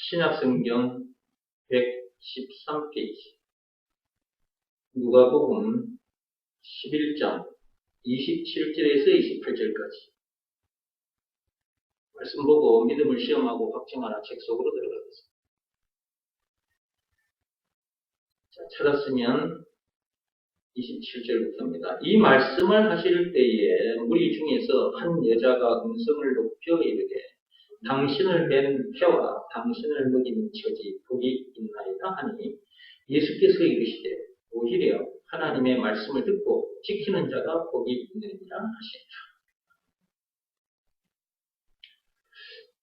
신약성경 113페이지 누가복음 11장 27절에서 28절까지 말씀 보고 믿음을 시험하고 확증하라 책 속으로 들어가겠습니다. 자, 찾았으면 27절부터입니다. 이 말씀을 하실 때에 무리 중에서 한 여자가 음성을 높여 이르되 당신을 뵌 태와 당신을 먹인 처지 복이 있나이다 하니 예수께서 이르시되 오히려 하나님의 말씀을 듣고 지키는 자가 복이 있느니라 하시니라.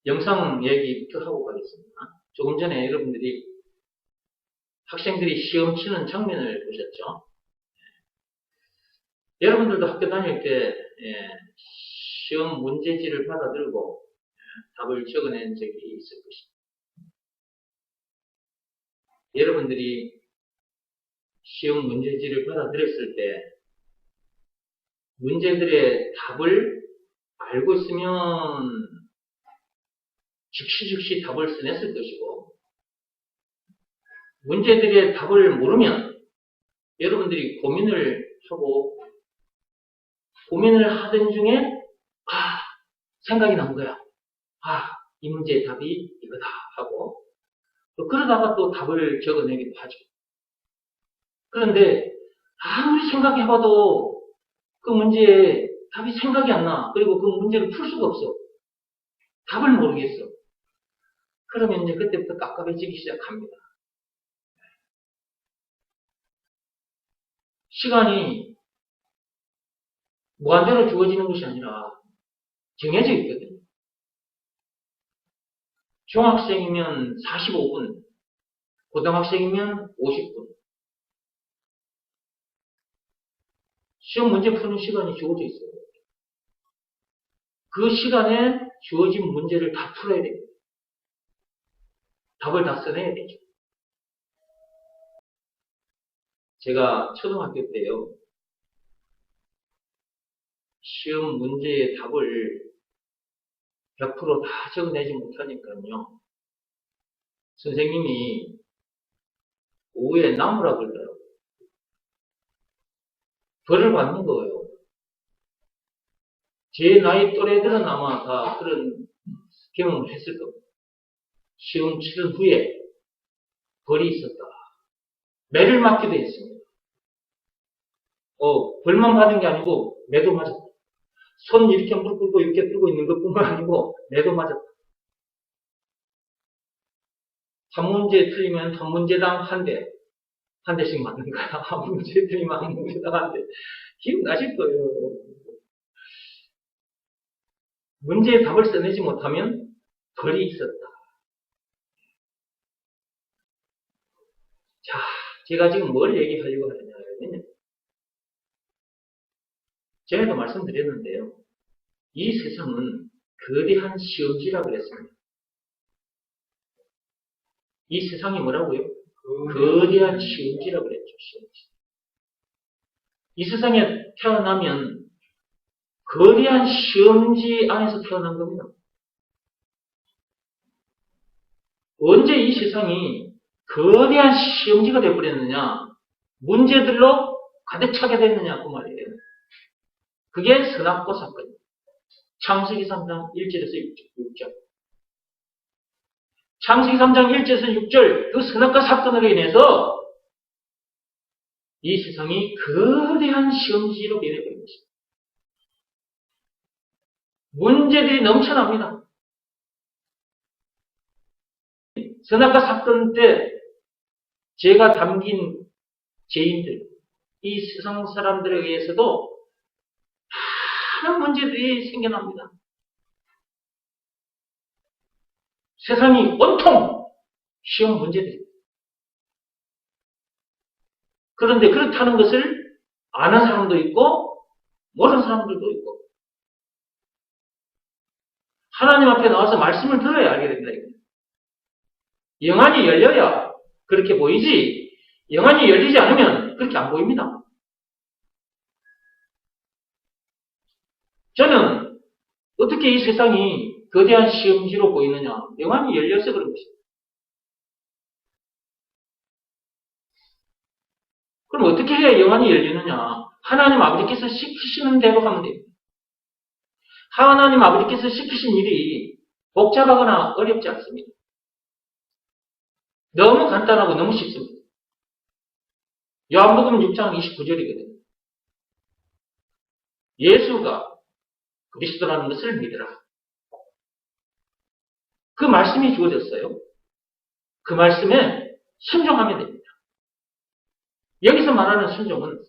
영상 얘기부터 하고 가겠습니다. 조금 전에 여러분들이 학생들이 시험 치는 장면을 보셨죠? 여러분들도 학교 다닐 때 시험 문제지를 받아들고 답을 적어낸 적이 있을 것입니다. 여러분들이 시험 문제지를 받아들였을 때 문제들의 답을 알고 있으면 즉시 답을 써냈을 것이고 문제들의 답을 모르면 여러분들이 고민을 하던 중에 생각이 난 거야. 이 문제의 답이 이거다 하고 또 그러다가 또 답을 적어내기도 하죠. 그런데 아무리 생각해봐도 그 문제에 답이 생각이 안 나. 그리고 그 문제를 풀 수가 없어. 답을 모르겠어. 그러면 이제 그때부터 깝깝해지기 시작합니다. 시간이 무한대로 주어지는 것이 아니라 정해져 있거든요. 중학생이면 45분, 고등학생이면 50분. 시험 문제 푸는 시간이 주어져 있어요. 그 시간에 주어진 문제를 다 풀어야 됩니다. 답을 다 써내야 되죠. 제가 초등학교 때요, 시험 문제의 답을 100% 다 적어내지 못하니까요, 선생님이 오후에 남으라 그러더라고요. 벌을 받는 거예요. 제 나이 또래들은 아마 다 그런 경험을 했을 겁니다. 시험 치른 후에 벌이 있었다. 매를 맞기도 했습니다. 벌만 받은 게 아니고 매도 맞았다. 손 이렇게 무릎 꿇고 이렇게 들고 있는 것뿐만 아니고 매도 맞았다. 한 문제 틀리면 한 문제당 한 대씩 맞는 거야. 한 문제 틀리면 한 문제당 한 대. 기억나실 거예요. 문제의 답을 써내지 못하면 벌이 있었다. 자, 제가 지금 뭘 얘기하려고 하느냐면, 전에도 말씀드렸는데요. 이 세상은 거대한 시험지라고 그랬습니다. 이 세상이 뭐라고요? 거대한 시험지라고 그랬죠. 시험지. 이 세상에 태어나면 거대한 시험지 안에서 태어난 겁니다. 언제 이 세상이 거대한 시험지가 되어버렸느냐? 문제들로 가득 차게 됐느냐? 그 말이에요. 그게 선악과 사건입니다. 창세기 3장 1절에서 6절. 창세기 3장 1절에서 6절, 그 선악과 사건으로 인해서 이 세상이 거대한 시험지로 변해버린 것입니다. 문제들이 넘쳐납니다. 선악과 사건 때 죄가 담긴 죄인들, 이 세상 사람들에 의해서도 많은 문제들이 생겨납니다. 세상이 온통 시험 문제들입니다. 그런데 그렇다는 것을 아는 사람도 있고 모르는 사람들도 있고 하나님 앞에 나와서 말씀을 들어야 알게 됩니다. 영안이 열려야 그렇게 보이지 영안이 열리지 않으면 그렇게 안 보입니다. 저는 어떻게 이 세상이 거대한 시험지로 보이느냐? 영안이 열려서 그런 것입니다. 그럼 어떻게 해야 영안이 열리느냐? 하나님 아버지께서 시키시는 대로 하면 됩니다. 하나님 아버지께서 시키신 일이 복잡하거나 어렵지 않습니다. 너무 간단하고 너무 쉽습니다. 요한복음 6장 29절이거든요. 예수가 그리스도라는 것을 믿으라. 그 말씀이 주어졌어요. 그 말씀에 순종하면 됩니다. 여기서 말하는 순종은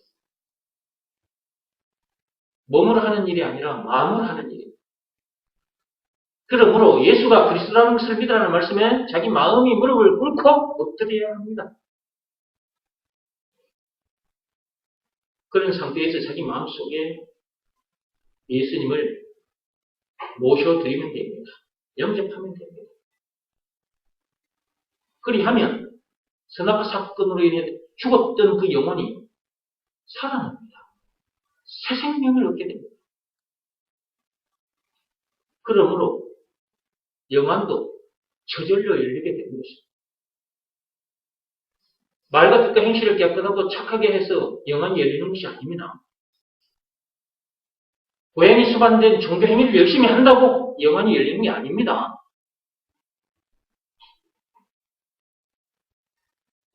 몸으로 하는 일이 아니라 마음으로 하는 일입니다. 그러므로 예수가 그리스도라는 것을 믿으라는 말씀에 자기 마음이 무릎을 꿇고 엎드려야 합니다. 그런 상태에서 자기 마음속에 예수님을 모셔드리면 됩니다. 영접하면 됩니다. 그리하면 선악과 사건으로 인해 죽었던 그 영혼이 살아납니다. 새 생명을 얻게 됩니다. 그러므로 영안도 저절로 열리게 되는 것입니다. 말과 뜻과 행실을 깨끗하고 착하게 해서 영안이 열리는 것이 아닙니다. 고행이 수반된 종교 행위를 열심히 한다고 영안이 열리는 게 아닙니다.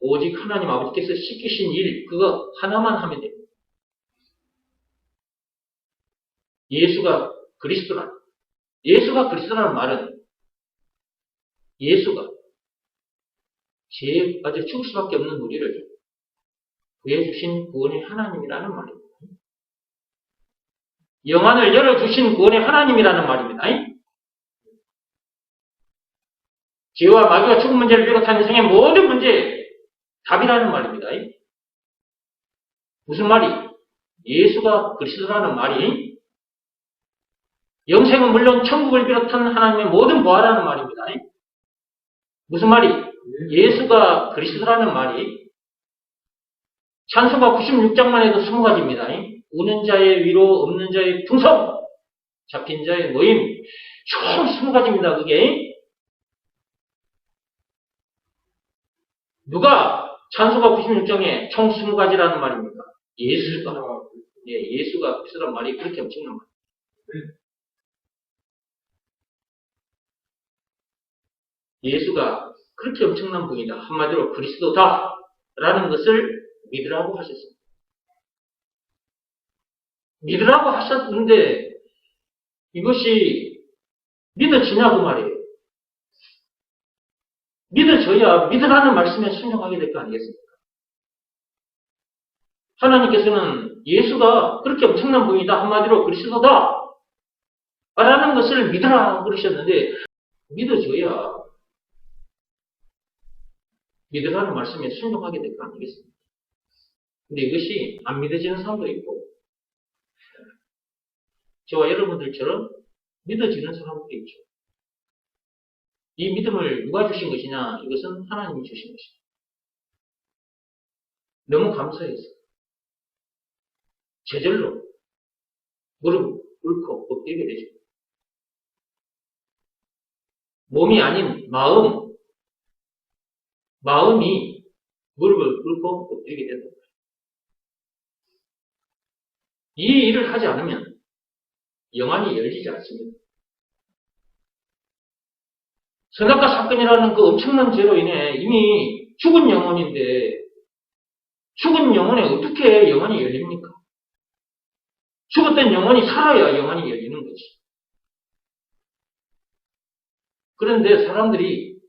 오직 하나님 아버지께서 시키신 일, 그거 하나만 하면 됩니다. 예수가 그리스도라는 말은 예수가 죄에 빠져 죽을 수밖에 없는 우리를 구해주신 구원의 하나님이라는 말입니다. 영안을 열어주신 구원의 하나님이라는 말입니다. 죄와 마귀와 죽은 문제를 비롯한 인생의 모든 문제에 답이라는 말입니다. 무슨 말이? 예수가 그리스도라는 말이 영생은 물론 천국을 비롯한 하나님의 모든 보화라는 말입니다. 무슨 말이? 예수가 그리스도라는 말이 찬송가 96장만 해도 20가지입니다. 우는 자의 위로, 없는 자의 풍성, 잡힌 자의 모임, 총 20가지입니다. 그게 누가 찬송가 96장에 총 20가지라는 말입니까? 예수가 그리스도라는 말이 그렇게 엄청난 말입니다. 예수가 그렇게 엄청난 분이다. 한마디로 그리스도다. 라는 것을 믿으라고 하셨습니다. 믿으라고 하셨는데 이것이 믿어지냐고 말이에요. 믿어져야 믿으라는 말씀에 순종하게 될 거 아니겠습니까? 하나님께서는 예수가 그렇게 엄청난 분이다. 한마디로 그리스도다. 라는 것을 믿으라고 그러셨는데 믿어져야 믿으라는 말씀에 순종하게 될 거 아니겠습니까? 근데 이것이 안 믿어지는 사람도 있고 저와 여러분들처럼 믿어지는 사람도 있죠. 이 믿음을 누가 주신 것이냐? 이것은 하나님이 주신 것입니다. 너무 감사해서 저절로 무릎 꿇고 엎드리게 되죠. 몸이 아닌 마음이 무릎을 꿇고 엎드리게 된다. 이 일을 하지 않으면 영안이 열리지 않습니다. 선악과 사건이라는 그 엄청난 죄로 인해 이미 죽은 영혼인데 죽은 영혼에 어떻게 영안이 열립니까? 죽었던 영혼이 살아야 영안이 열리는 거지. 그런데 사람들이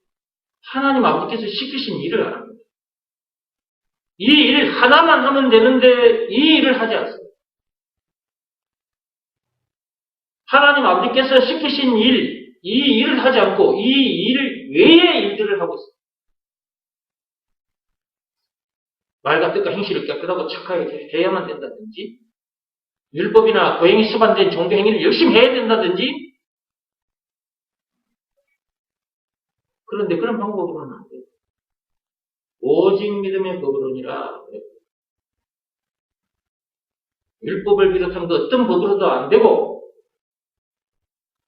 하나님 아버지께서 시키신 일을 안 합니다. 이 일 하나만 하면 되는데 이 일을 하지 않습니다. 하나님 아버지께서 시키신 일, 이 일을 하지 않고 이 일 외의 일들을 하고 있습니다. 말과 뜻과 행실을 깨끗하고 착하게 해야만 된다든지 율법이나 고행이 수반된 종교 행위를 열심히 해야 된다든지 그런데 그런 방법으로는 안 돼요. 오직 믿음의 법으로니라. 율법을 비롯한 그 어떤 법으로도 안 되고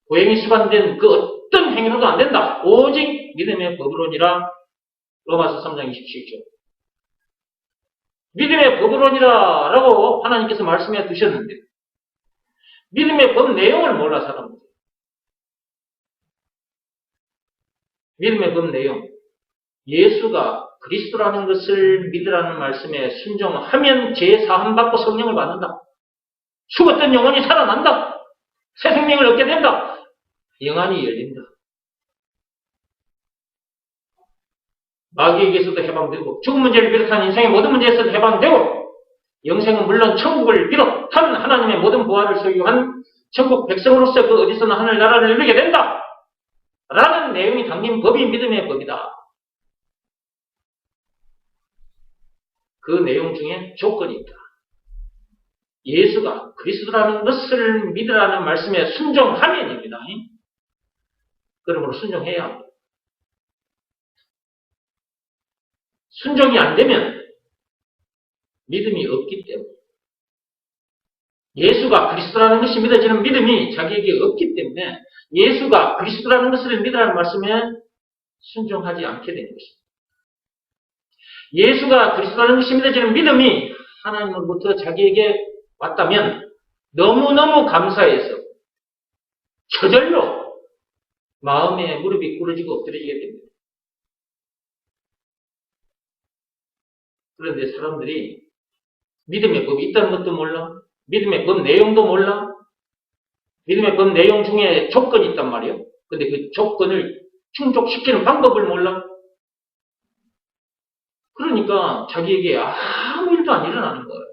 고행이 수반된 그 어떤 행위로도 안 된다. 오직 믿음의 법으로니라. 로마서 3장 27절. 믿음의 법으로니라 라고 하나님께서 말씀해 두셨는데 믿음의 법 내용을 몰라 사람들이. 믿음의 법 내용. 예수가 그리스도라는 것을 믿으라는 말씀에 순종하면 죄 사함 받고 성령을 받는다. 죽었던 영혼이 살아난다. 새 생명을 얻게 된다. 영안이 열린다. 마귀에게서도 해방되고 죽은 문제를 비롯한 인생의 모든 문제에서도 해방되고 영생은 물론 천국을 비롯한 하나님의 모든 부활을 소유한 천국 백성으로서 그 어디서나 하늘나라를 누리게 된다. 라는 내용이 담긴 법이 믿음의 법이다. 그 내용 중에 조건이 있다. 예수가 그리스도라는 것을 믿으라는 말씀에 순종하면입니다. 그러므로 순종해야 합니다. 순종이 안 되면 믿음이 없기 때문에 예수가 그리스도라는 것이 믿어지는 믿음이 자기에게 없기 때문에 예수가 그리스도라는 것을 믿으라는 말씀에 순종하지 않게 되는 것입니다. 예수가 그리스도라는 것이 믿어지는 믿음이 하나님으로부터 자기에게 왔다면 너무너무 감사해서 저절로 마음에 무릎이 꿇어지고 엎드려지게 됩니다. 그런데 사람들이 믿음의 법이 있다는 것도 몰라. 믿음의 법 내용도 몰라. 믿음의 법 내용 중에 조건이 있단 말이에요. 근데 그 조건을 충족시키는 방법을 몰라. 그러니까 자기에게 아무 일도 안 일어나는 거예요.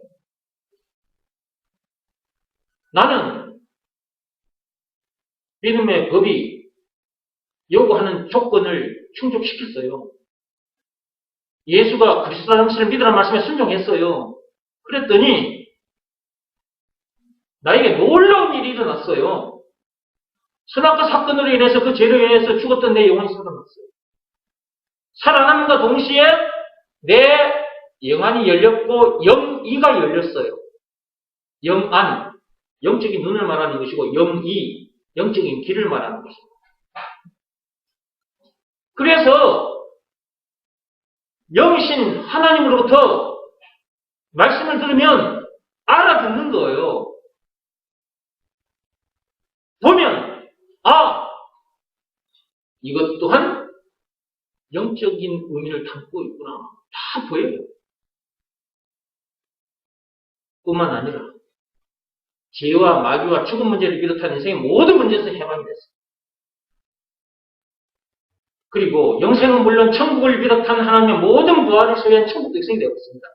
나는 믿음의 법이 요구하는 조건을 충족시켰어요. 예수가 그리스도라는 것을 믿으라는 말씀에 순종했어요. 그랬더니 나에게 놀라운 일이 일어났어요. 선악과 사건으로 인해서 그 죄로 인해서 죽었던 내 영혼이 살아났어요. 살아남과 동시에 내 영안이 열렸고 영이가 열렸어요. 영안, 영적인 눈을 말하는 것이고 영이, 영적인 길을 말하는 것입니다. 그래서 영이신 하나님으로부터 말씀을 들으면 알아듣는 거예요. 보면 이것 또한 영적인 의미를 담고 있구나. 다 보여요. 뿐만 아니라 죄와 마귀와 죽음 문제를 비롯한 인생의 모든 문제에서 해방이 됐어요. 그리고 영생은 물론 천국을 비롯한 하나님의 모든 부활을 소유한 천국 백성이 되고 있습니다.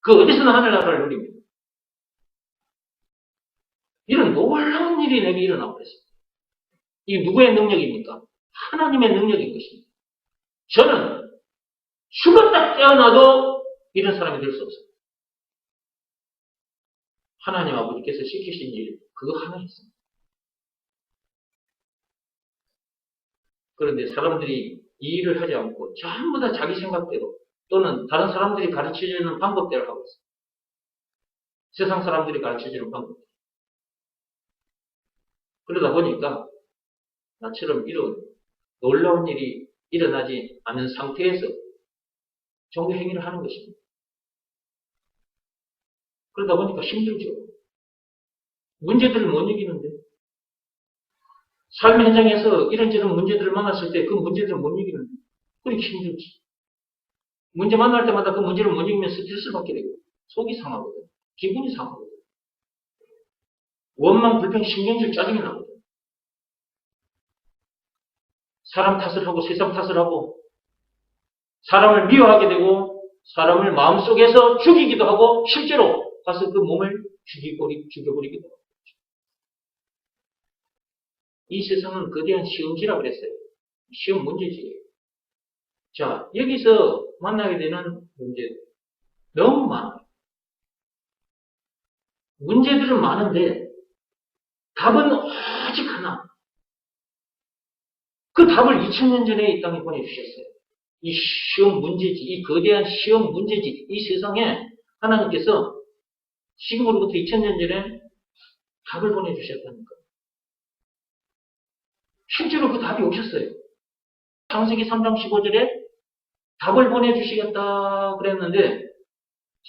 그 어디서나 하늘나라를 누립니다. 이런 놀라운 일이 내게 일어나고 있습니다. 이게 누구의 능력입니까? 하나님의 능력인 것입니다. 저는 죽었다 깨어나도 이런 사람이 될 수 없습니다. 하나님 아버지께서 시키신 일, 그거 하나 있습니다. 그런데 사람들이 이 일을 하지 않고 전부 다 자기 생각대로 또는 다른 사람들이 가르쳐주는 방법대로 하고 있습니다. 세상 사람들이 가르쳐주는 방법. 그러다 보니까 나처럼 이런 놀라운 일이 일어나지 않은 상태에서 종교 행위를 하는 것입니다. 그러다 보니까 힘들죠. 문제들을 못 이기는데 삶의 현장에서 이런저런 문제들을 만났을 때 그 문제들을 못 이기는데 그러니까 힘들지. 문제 만날 때마다 그 문제를 못 이기면 스트레스를 받게 되고 속이 상하거든. 기분이 상하거든. 원망, 불평, 신경질, 짜증이 나거든. 사람 탓을 하고 세상 탓을 하고 사람을 미워하게 되고 사람을 마음속에서 죽이기도 하고 실제로 가서 그 몸을 죽여버리기도 하고. 이 세상은 거대한 시험지라고 그랬어요. 시험 문제지. 자, 여기서 만나게 되는 문제들 너무 많아요. 문제들은 많은데 답은 오직 하나. 그 답을 2000년 전에 이 땅에 보내주셨어요. 이 시험 문제지, 이 거대한 시험 문제지, 이 세상에 하나님께서 지금으로부터 2000년 전에 답을 보내주셨다니까. 실제로 그 답이 오셨어요. 창세기 3장 15절에 답을 보내주시겠다 그랬는데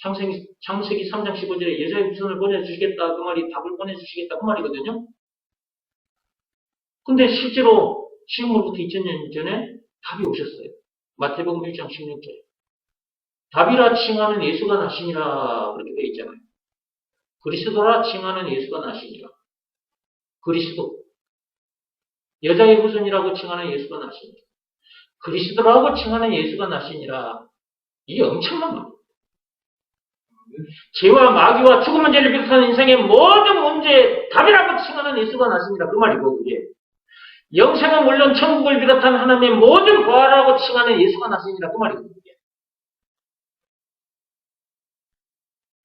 창세기 3장 15절에 여자의 후손을 보내주시겠다. 그 말이 답을 보내주시겠다. 그 말이거든요. 근데 실제로 지금으로부터 2000년 전에 답이 오셨어요. 마태복음 1장 16절에. 답이라 칭하는 예수가 나시니라. 그렇게 되어 있잖아요. 그리스도라 칭하는 예수가 나시니라. 그리스도. 여자의 후손이라고 칭하는 예수가 나시니라. 그리스도라고 칭하는 예수가 나시니라. 이게 엄청난 말. 죄와 마귀와 죽음 문제를 비롯한 인생의 모든 문제에 답이라고 칭하는 예수가 나시니라. 그 말이고, 그게. 영생은 물론 천국을 비롯한 하나님의 모든 부활이라고 칭하는 예수가 나시니라. 그 말이고, 그게.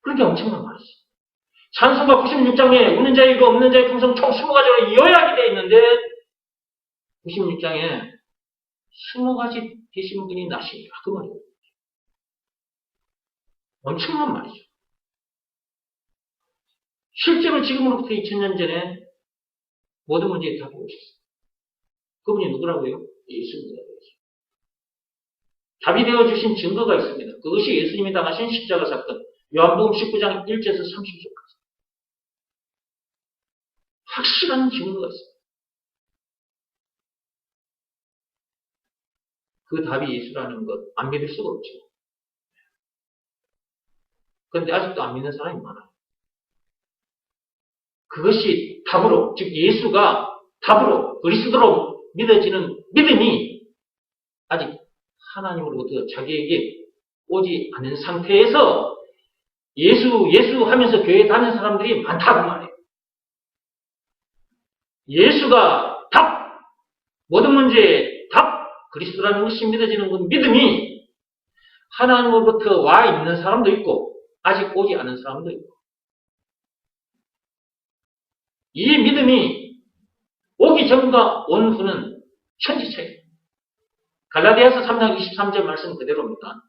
그렇게 엄청난 말이지. 찬송가 96장에 웃는 자의 이고 없는 자의 풍성 총 20가지로 요약이 되어 있는데 96장에 20가지 되신 분이 나시니라. 그 말이에요. 엄청난 말이죠. 실제로 지금으로부터 2000년 전에 모든 문제에 답이 오셨어요. 그분이 누구라고요? 예수입니다. 답이 되어주신 증거가 있습니다. 그것이 예수님이 당하신 십자가 사건. 요한복음 19장 1절에서 30절까지. 확실한 증거가 있습니다. 그 답이 예수라는 것 안 믿을 수가 없죠. 그런데 아직도 안 믿는 사람이 많아요. 그것이 답으로, 즉 예수가 답으로 그리스도로 믿어지는 믿음이 아직 하나님으로부터 자기에게 오지 않은 상태에서 예수 하면서 교회 다니는 사람들이 많다고 말해요. 예수가 답, 모든 문제의 답, 그리스도라는 것이 믿어지는 그 믿음이 하나님으로부터 와 있는 사람도 있고 아직 오지 않은 사람도 있고 이 믿음이 오기 전과 온 후는 천지 차이. 갈라디아서 3장 23절 말씀 그대로입니다.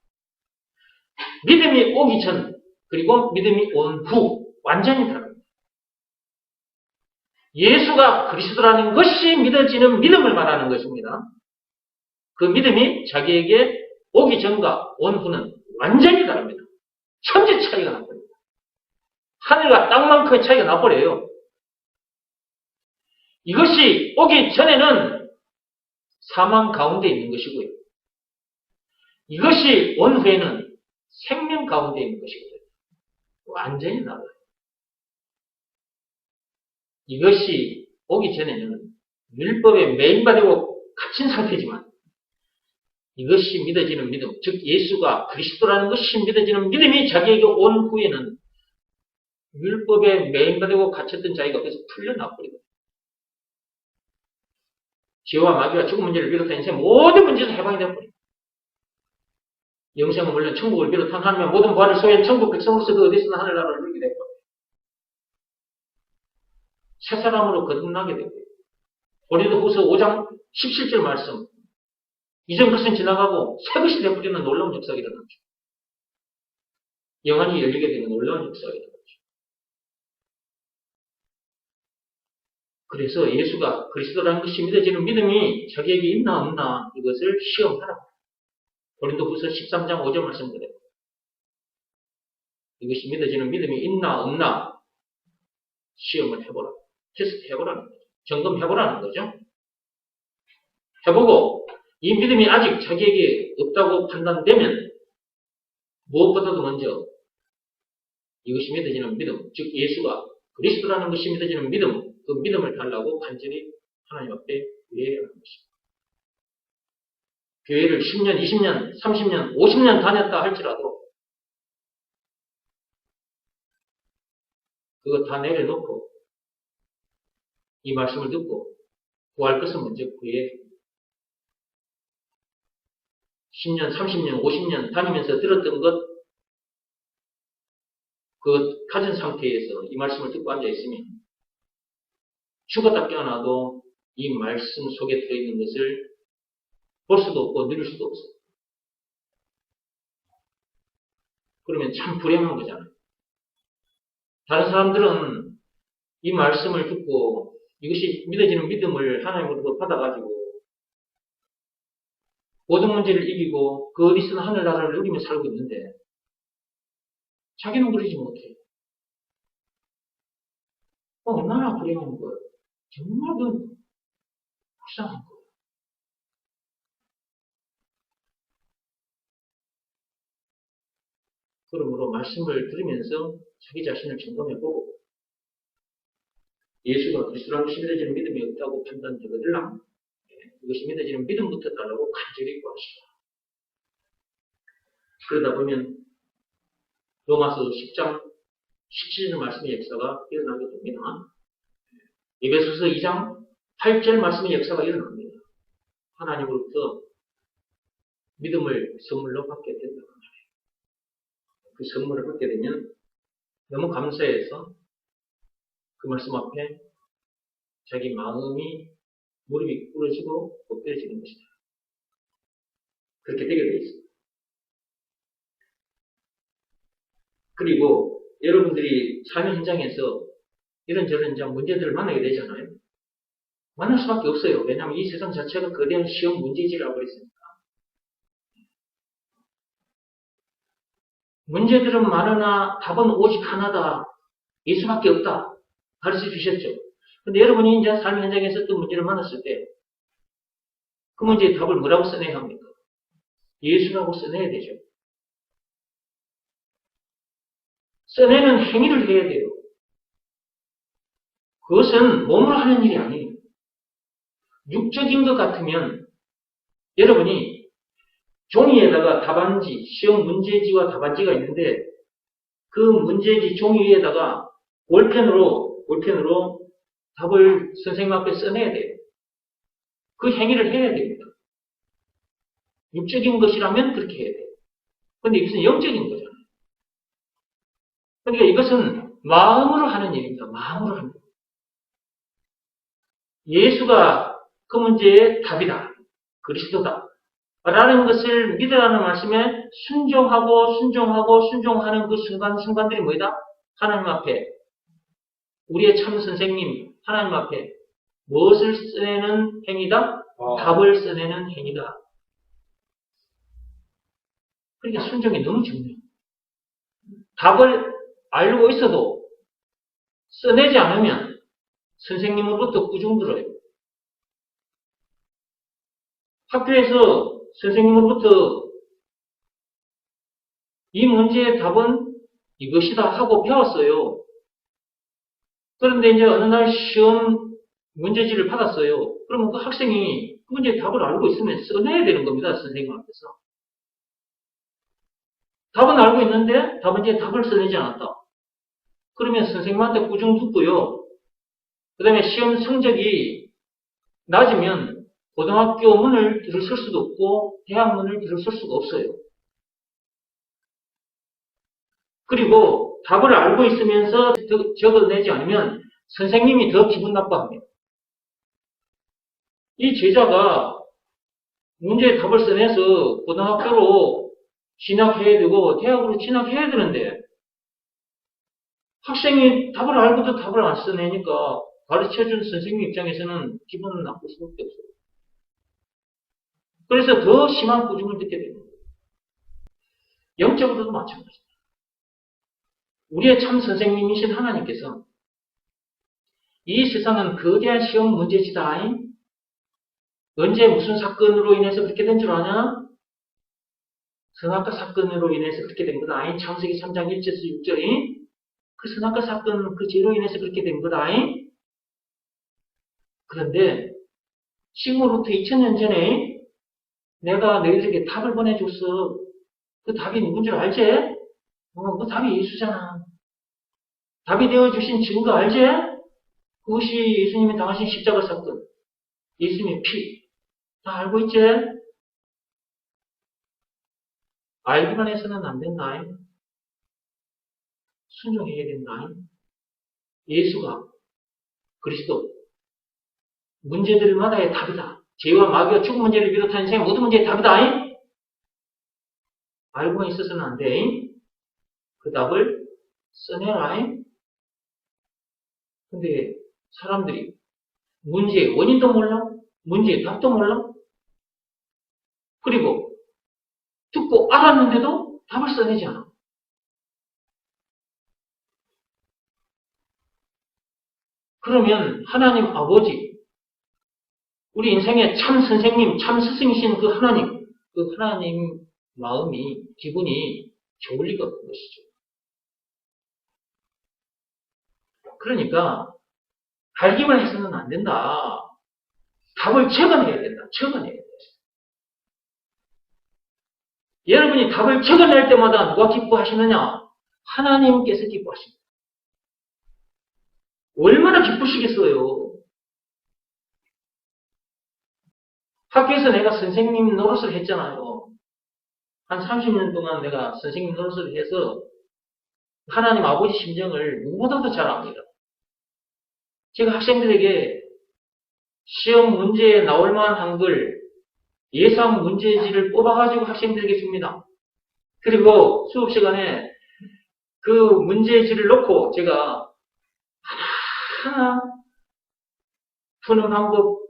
믿음이 오기 전 그리고 믿음이 온 후 완전히 다릅니다. 예수가 그리스도라는 것이 믿어지는 믿음을 말하는 것입니다. 그 믿음이 자기에게 오기 전과 온 후는 완전히 다릅니다. 천지 차이가 나버립니다. 하늘과 땅만큼의 차이가 나버려요. 이것이 오기 전에는 사망 가운데 있는 것이고요. 이것이 온 후에는 생명 가운데 있는 것이거든요. 완전히 달라요. 이것이 오기 전에는 율법에 매인받고 갇힌 상태지만 이것이 믿어지는 믿음, 즉 예수가 그리스도라는 것이 믿어지는 믿음이 자기에게 온 후에는 율법에 매인받고 갇혔던 자기가 그래서 풀려나버리거든요. 죄와 마귀와 죽음 문제를 비롯한 인생 모든 문제에서 해방이 되어버립니다. 영생은 물론 천국을 비롯한 하나님의 모든 부활을 소유한 천국 백성으로서 그 어디서나 하늘나라를 누리게 되고 새 사람으로 거듭나게 되고 고린도후서 5장 17절 말씀 이전 것은 지나가고 새 것이 되어버리는 놀라운 역사가 일어나죠. 영안이 열리게 되는 놀라운 역사가 일어나죠. 그래서 예수가 그리스도라는 것이 믿어지는 믿음이 자기에게 있나 없나 이것을 시험하라. 고린도후서 13장 5절 말씀 그래요. 이것이 믿어지는 믿음이 있나 없나 시험을 해보라. 테스트 해보라는 거죠. 점검해보라는 거죠. 해보고 이 믿음이 아직 자기에게 없다고 판단되면 무엇보다도 먼저 이것이 믿어지는 믿음, 즉 예수가 그리스도라는 것이 믿어지는 믿음, 그 믿음을 달라고 간절히 하나님 앞에 예하는 것입니다. 교회를 10년, 20년, 30년, 50년 다녔다 할지라도 그거 다 내려놓고 이 말씀을 듣고 구할 것은 먼저 구해야 됩니다. 10년, 30년, 50년 다니면서 들었던 것, 그 가진 상태에서 이 말씀을 듣고 앉아있으면 죽었다 깨어나도 이 말씀 속에 들어있는 것을 볼 수도 없고 누릴 수도 없어요. 그러면 참 불행한 거잖아요. 다른 사람들은 이 말씀을 듣고 이것이 믿어지는 믿음을 하나님으로부터 받아가지고 모든 문제를 이기고 그 어디서나 하늘나라를 누리며 살고 있는데 자기는 그러지 못해. 얼마나 불행한 거야. 정말 불쌍한 거야. 그러므로 말씀을 들으면서 자기 자신을 점검해보고 예수가 그리스도라는 것이 믿어지는 믿음이 없다고 판단되거들랑 이것이 믿어지는 믿음부터 달라고 간절히 구하시라. 그러다 보면 로마서 10장 17절 말씀의 역사가 일어나게 됩니다. 에베소서 2장 8절 말씀의 역사가 일어납니다. 하나님으로부터 믿음을 선물로 받게 된다고 말해요. 그 선물을 받게 되면 너무 감사해서 그 말씀 앞에 자기 마음이 무릎이 꿇어지고 엎드려지는 것이다. 그렇게 되게 되어 있습니다. 그리고 여러분들이 삶의 현장에서 이런저런 문제들을 만나게 되잖아요. 만날 수밖에 없어요. 왜냐하면 이 세상 자체가 거대한 시험 문제지라고 그랬으니까. 문제들은 많으나 답은 오직 하나다. 예수밖에 없다. 가르쳐 주셨죠. 근데 여러분이 이제 삶의 현장에서 그 문제를 만났을 때 그 문제의 답을 뭐라고 써내야 합니까? 예수라고 써내야 되죠. 써내는 행위를 해야 돼요. 그것은 몸으로 하는 일이 아니에요. 육적인 것 같으면 여러분이 종이에다가 답안지, 시험 문제지와 답안지가 있는데 그 문제지 종이 위에다가 볼펜으로 답을 선생님 앞에 써내야 돼요. 그 행위를 해야 됩니다. 육적인 것이라면 그렇게 해야 돼요. 근데 이것은 영적인 거잖아요. 그러니까 이것은 마음으로 하는 일입니다. 마음으로 하는 일. 예수가 그 문제의 답이다. 그리스도다. 라는 것을 믿으라는 말씀에 순종하는 그 순간들이 뭐이다? 하나님 앞에 우리의 참 선생님 하나님 앞에 무엇을 써내는 행위다? 답을 써내는 행위다. 그러니까 순종이 너무 중요해요. 답을 알고 있어도 써내지 않으면 선생님으로부터 꾸중 들어요. 학교에서 선생님으로부터 이 문제의 답은 이것이다 하고 배웠어요. 그런데 이제 어느 날 시험 문제지를 받았어요. 그러면 그 학생이 그 문제의 답을 알고 있으면 써내야 되는 겁니다. 선생님 앞에서. 답은 알고 있는데 답은이제 답을 써내지 않았다. 그러면 선생님한테 꾸중 듣고요. 그 다음에 시험 성적이 낮으면 고등학교 문을 들어설 수도 없고 대학 문을 들어설 수가 없어요. 그리고 답을 알고 있으면서 적어내지 않으면 선생님이 더 기분 나빠합니다. 이 제자가 문제의 답을 써내서 고등학교로 진학해야 되고 대학으로 진학해야 되는데 학생이 답을 알고도 답을 안 써내니까 가르쳐준 선생님 입장에서는 기분 나쁠 수밖에 없어요. 그래서 더 심한 꾸중을 듣게 됩니다. 영적으로도 마찬가지입니다. 우리의 참 선생님이신 하나님께서 이 세상은 거대한 시험 문제지다. 언제 무슨 사건으로 인해서 그렇게 된 줄 아냐? 선악과 사건으로 인해서 그렇게 된 거다. 창세기 3장 1절에서 6절이 그 선악과 사건 그 죄로 인해서 그렇게 된 거다. 그런데 지금으로부터 2000년 전에 내가 너희들에게 답을 보내줬어. 그 답이 누군 줄 알지? 그 답이 예수잖아. 답이 되어주신 증거 알지? 그것이 예수님이 당하신 십자가 사건, 예수님의 피. 다 알고 있지? 알기만 해서는 안 된다. 순종해야 된다. 예수가 그리스도 문제들마다의 답이다. 죄와 마귀와 죽음 문제를 비롯한 인생의 모든 문제의 답이다. 알고만 있어서는 안 돼. 그 답을 써내라. 근데 사람들이 문제의 원인도 몰라, 문제의 답도 몰라. 그리고 듣고 알았는데도 답을 써내지 않아. 그러면 하나님 아버지, 우리 인생의 참 선생님, 참 스승이신 그 하나님 마음이, 기분이 좋을 리가 없는 것이죠. 그러니까 알기만 해서는 안 된다. 답을 적어내야 된다. 적어내야 돼. 여러분이 답을 적어낼 때마다 누가 기뻐하시느냐? 하나님께서 기뻐하십니다. 얼마나 기쁘시겠어요? 학교에서 내가 선생님 노릇을 했잖아요. 한 30년 동안 내가 선생님 노릇을 해서 하나님 아버지 심정을 누구보다도 잘 압니다. 제가 학생들에게 시험 문제에 나올 만한 한글, 예상 문제지를 뽑아가지고 학생들에게 줍니다. 그리고 수업 시간에 그 문제지를 놓고 제가 하나 푸는 방법,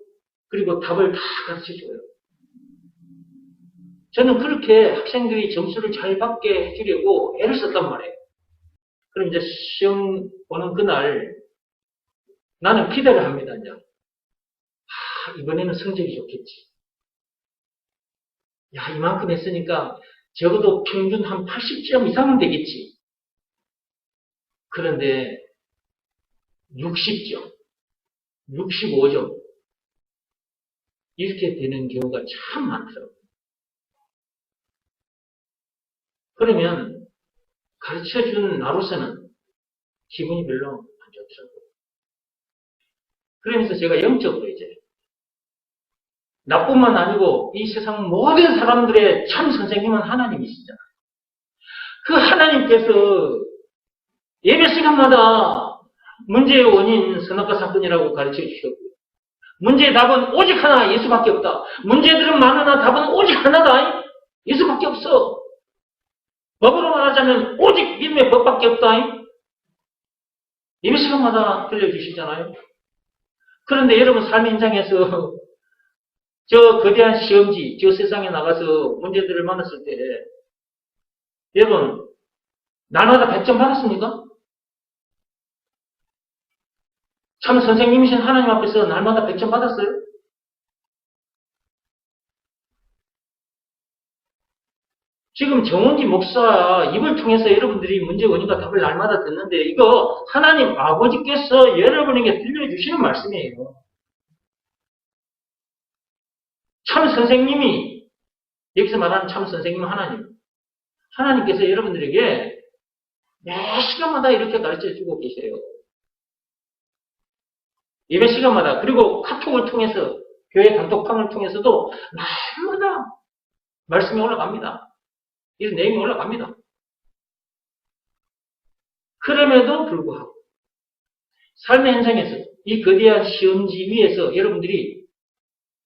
그리고 답을 다 가르쳐줘요. 저는 그렇게 학생들이 점수를 잘 받게 해주려고 애를 썼단 말이에요. 그럼 이제 시험 보는 그날 나는 기대를 합니다. 이제 이번에는 성적이 좋겠지. 야, 이만큼 했으니까 적어도 평균 한 80점 이상은 되겠지. 그런데 60점, 65점 이렇게 되는 경우가 참 많더라고요. 그러면 가르쳐준 나로서는 기분이 별로 안 좋더라고요. 그러면서 제가 영적으로 이제 나뿐만 아니고 이 세상 모든 사람들의 참 선생님은 하나님이시잖아요. 그 하나님께서 예배 시간마다 문제의 원인 선악과 사건이라고 가르쳐 주셨고요. 문제의 답은 오직 하나, 예수밖에 없다. 문제들은 많으나 답은 오직 하나다. 예수밖에 없어. 법으로 말하자면 오직 믿음의 법밖에 없다. 예배 시간마다 들려주시잖아요. 그런데 여러분 삶 현장에서 저 거대한 시험지, 저 세상에 나가서 문제들을 만났을 때 여러분 날마다 100점 받았습니까? 참 선생님이신 하나님 앞에서 날마다 100점 받았어요? 지금 정원지 목사 입을 통해서 여러분들이 문제 원인과 답을 날마다 듣는데 이거 하나님 아버지께서 여러분에게 들려주시는 말씀이에요. 참 선생님이, 여기서 말하는 참 선생님은 하나님께서 여러분들에게 매 시간마다 이렇게 가르쳐주고 계세요. 예배 시간마다, 그리고 카톡을 통해서, 교회 단톡방을 통해서도 날마다 말씀이 올라갑니다. 이런 내용이 올라갑니다. 그럼에도 불구하고 삶의 현장에서 이 거대한 시험지 위에서 여러분들이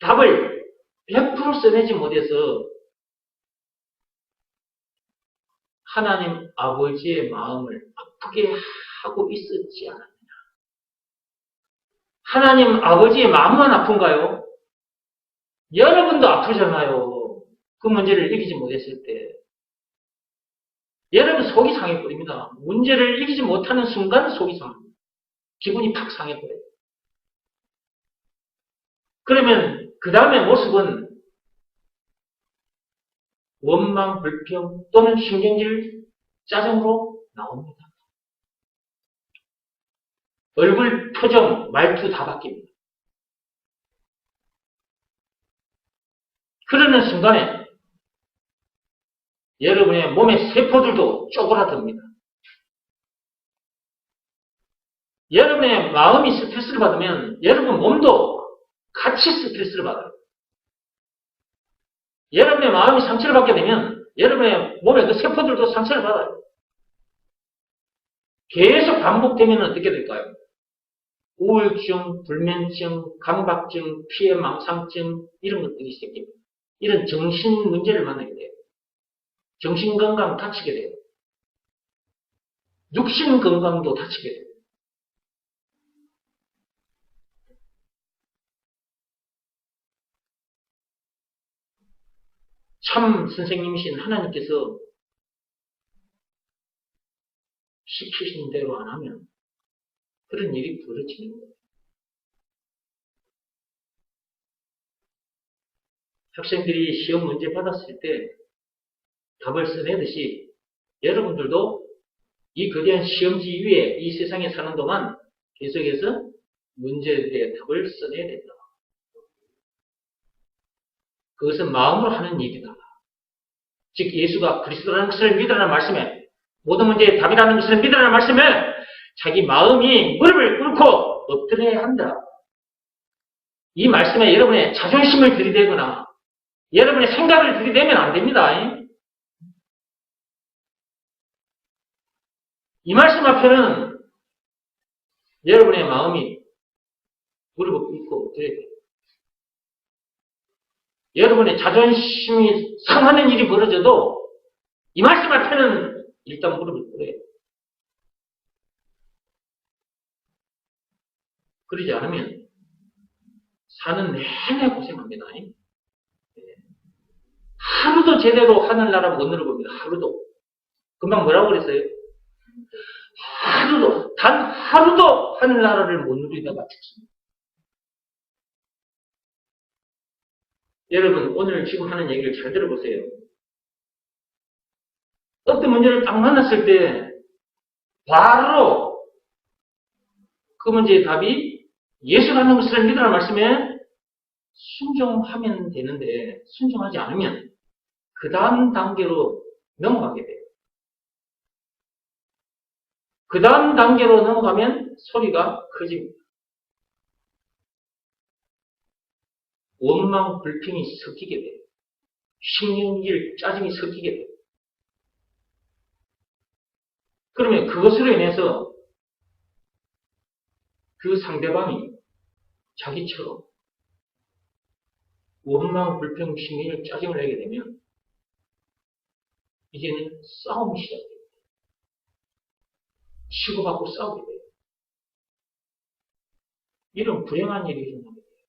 답을 100% 써내지 못해서 하나님 아버지의 마음을 아프게 하고 있었지 않았느냐. 하나님 아버지의 마음만 아픈가요? 여러분도 아프잖아요. 그 문제를 이기지 못했을 때. 여러분 속이 상해버립니다. 문제를 이기지 못하는 순간 속이 상합니다. 기분이 팍 상해버려요. 그러면 그 다음의 모습은 원망, 불평 또는 신경질, 짜증으로 나옵니다. 얼굴 표정, 말투 다 바뀝니다. 그러는 순간에 여러분의 몸의 세포들도 쪼그라듭니다. 여러분의 마음이 스트레스를 받으면 여러분 몸도 같이 스트레스를 받아요. 여러분의 마음이 상처를 받게 되면 여러분의 몸의 그 세포들도 상처를 받아요. 계속 반복되면 어떻게 될까요? 우울증, 불면증, 강박증, 피해망상증 이런 것들이 생깁니다. 이런 정신 문제를 만나게 돼요. 정신건강 다치게 돼요. 육신 건강도 다치게 돼요. 참 선생님이신 하나님께서 시키신 대로 안 하면 그런 일이 벌어지는 거예요. 학생들이 시험 문제 받았을 때 답을 써내듯이 여러분들도 이 거대한 시험지 위에 이 세상에 사는 동안 계속해서 문제에 대해 답을 써내야 된다. 그것은 마음으로 하는 일이다. 즉 예수가 그리스도라는 것을 믿으라는 말씀에 모든 문제의 답이라는 것을 믿으라는 말씀에 자기 마음이 무릎을 꿇고 엎드려야 한다. 이 말씀에 여러분의 자존심을 들이대거나 여러분의 생각을 들이대면 안 됩니다. 이 말씀 앞에는 여러분의 마음이 무릎을 꿇고 엎드려야 돼요. 여러분의 자존심이 상하는 일이 벌어져도 이 말씀 앞에는 일단 무릎을 꿇어야 돼요. 그러지 않으면 사는 내내 고생합니다. 하루도 제대로 하늘나라 못 누려봅니다. 하루도. 금방 뭐라고 그랬어요? 하루도, 단 하루도 하늘나라를 못 누리다가 죽습니다. 여러분, 오늘 지금 하는 얘기를 잘 들어보세요. 어떤 문제를 딱 만났을 때 바로 그 문제의 답이 예수라는 것을 믿으라는 말씀에 순종하면 되는데 순종하지 않으면 그 다음 단계로 넘어가게 돼요. 그 다음 단계로 넘어가면 소리가 커집니다. 원망, 불평이 섞이게 돼요. 신경질, 짜증이 섞이게 돼요. 그러면 그것으로 인해서 그 상대방이 자기처럼 원망, 불평, 신경질, 짜증을 내게 되면 이제는 싸움이 시작돼요. 치고받고 싸우게 돼요. 이런 불행한 일이 일어나게 돼요.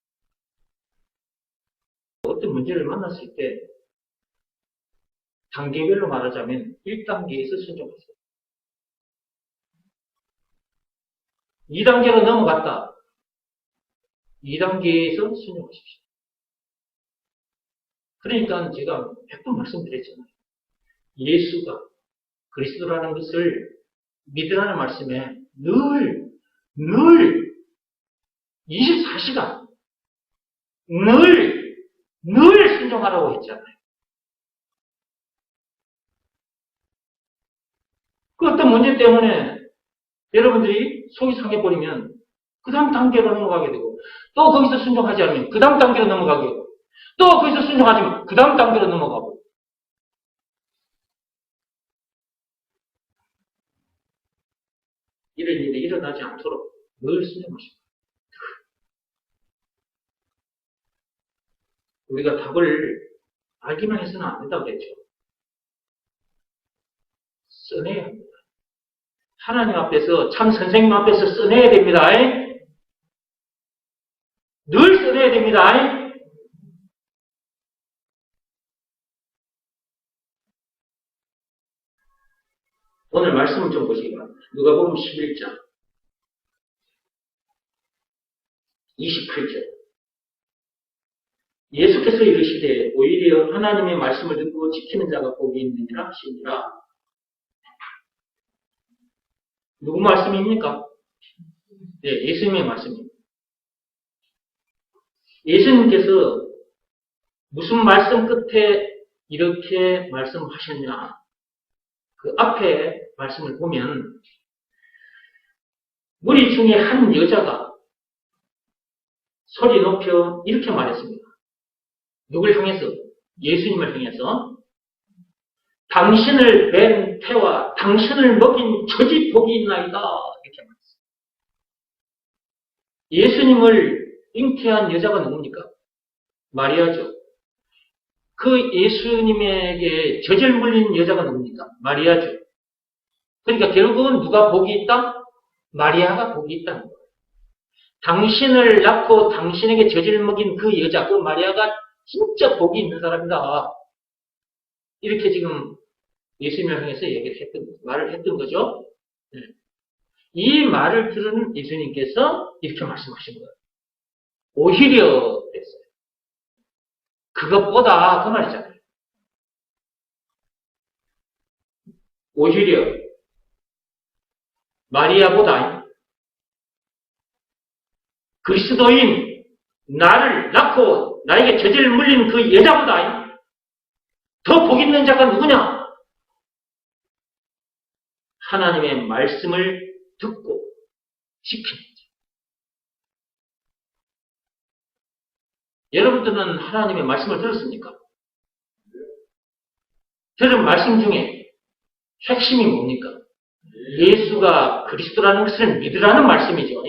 어떤 문제를 만났을 때 단계별로 말하자면 1단계에서 순종하세요. 2단계로 넘어갔다. 2단계에서 순종하십시오. 그러니까 제가 100번 말씀드렸잖아요. 예수가 그리스도라는 것을 믿으라는 말씀에 늘 24시간 늘 순종하라고 했잖아요. 그 어떤 문제 때문에 여러분들이 속이 상해버리면 그 다음 단계로 넘어가게 되고 또 거기서 순종하지 않으면 그 다음 단계로 넘어가게 되고 또 거기서 순종하지 않으면 그 다음 단계로 넘어가고 이런 일이 일어나지 않도록 늘 순종하십니다. 우리가 답을 알기만 해서는 안 된다고 그랬죠. 써내야 합니다. 하나님 앞에서, 참 선생님 앞에서 써내야 됩니다. 늘 써내야 됩니다. 오늘 말씀을 좀 보시기 바랍니다. 누가복음 11장 28절. 예수께서 이르시되 오히려 하나님의 말씀을 듣고 지키는 자가 복이 있느니라 하시니라. 누구 말씀입니까? 네, 예수님의 말씀입니다. 예수님께서 무슨 말씀 끝에 이렇게 말씀하셨냐? 그 앞에 말씀을 보면 무리 중에 한 여자가 소리 높여 이렇게 말했습니다. 누굴 향해서? 예수님을 향해서 당신을 뵌 태와 당신을 먹인 저지 복이 있나이다. 이렇게 말했습니다. 예수님을 잉태한 여자가 누굽니까? 마리아죠. 그 예수님에게 젖을 물린 여자가 누굽니까? 마리아죠. 그러니까 결국은 누가 복이 있다? 마리아가 복이 있다는 거예요. 당신을 낳고 당신에게 젖을 먹인 그 여자, 그 마리아가 진짜 복이 있는 사람이다. 이렇게 지금 예수님을 향해서 말을 했던 거죠. 네. 이 말을 들은 예수님께서 이렇게 말씀하신 거예요. 오히려 그랬어요. 그것보다 그 말이잖아요. 오히려 마리아보다 그리스도인 나를 낳고 나에게 저주를 물린 그 여자보다 더 복 있는 자가 누구냐? 하나님의 말씀을 듣고 지키는 자. 여러분들은 하나님의 말씀을 들었습니까? 들은 말씀 중에 핵심이 뭡니까? 예수가 그리스도라는 것을 믿으라는 말씀이죠.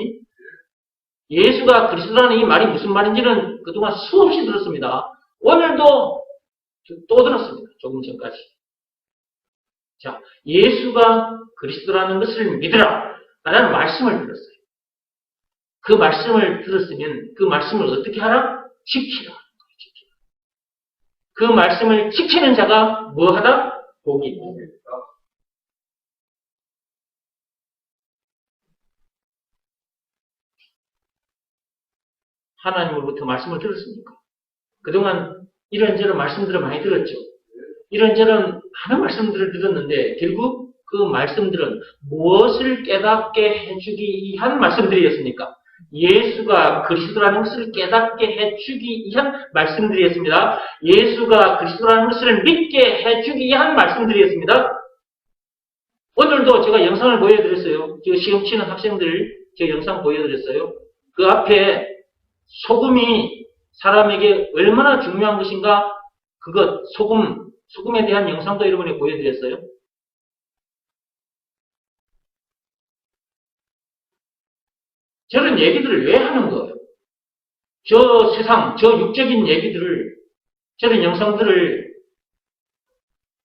예수가 그리스도라는 이 말이 무슨 말인지는 그동안 수없이 들었습니다. 오늘도 또 들었습니다. 조금 전까지. 자, 예수가 그리스도라는 것을 믿으라 라는 말씀을 들었어요. 그 말씀을 들었으면 그 말씀을 어떻게 하라? 지키라. 그 말씀을 지키는 자가 뭐하다? 복이 있다. 하나님으로부터 말씀을 들었습니까? 그동안 이런저런 말씀들을 많이 들었죠. 이런저런 많은 말씀들을 들었는데 결국 그 말씀들은 무엇을 깨닫게 해주기 위한 말씀들이었습니까? 예수가 그리스도라는 것을 깨닫게 해주기 위한 말씀들이었습니다. 예수가 그리스도라는 것을 믿게 해주기 위한 말씀들이었습니다. 오늘도 제가 영상을 보여드렸어요. 저 시험 치는 학생들 저 영상 보여드렸어요. 그 앞에 소금이 사람에게 얼마나 중요한 것인가 그것 소금에 대한 영상도 여러분이 보여드렸어요. 저런 얘기들을 왜 하는 거예요? 저 세상, 저 육적인 얘기들을, 저런 영상들을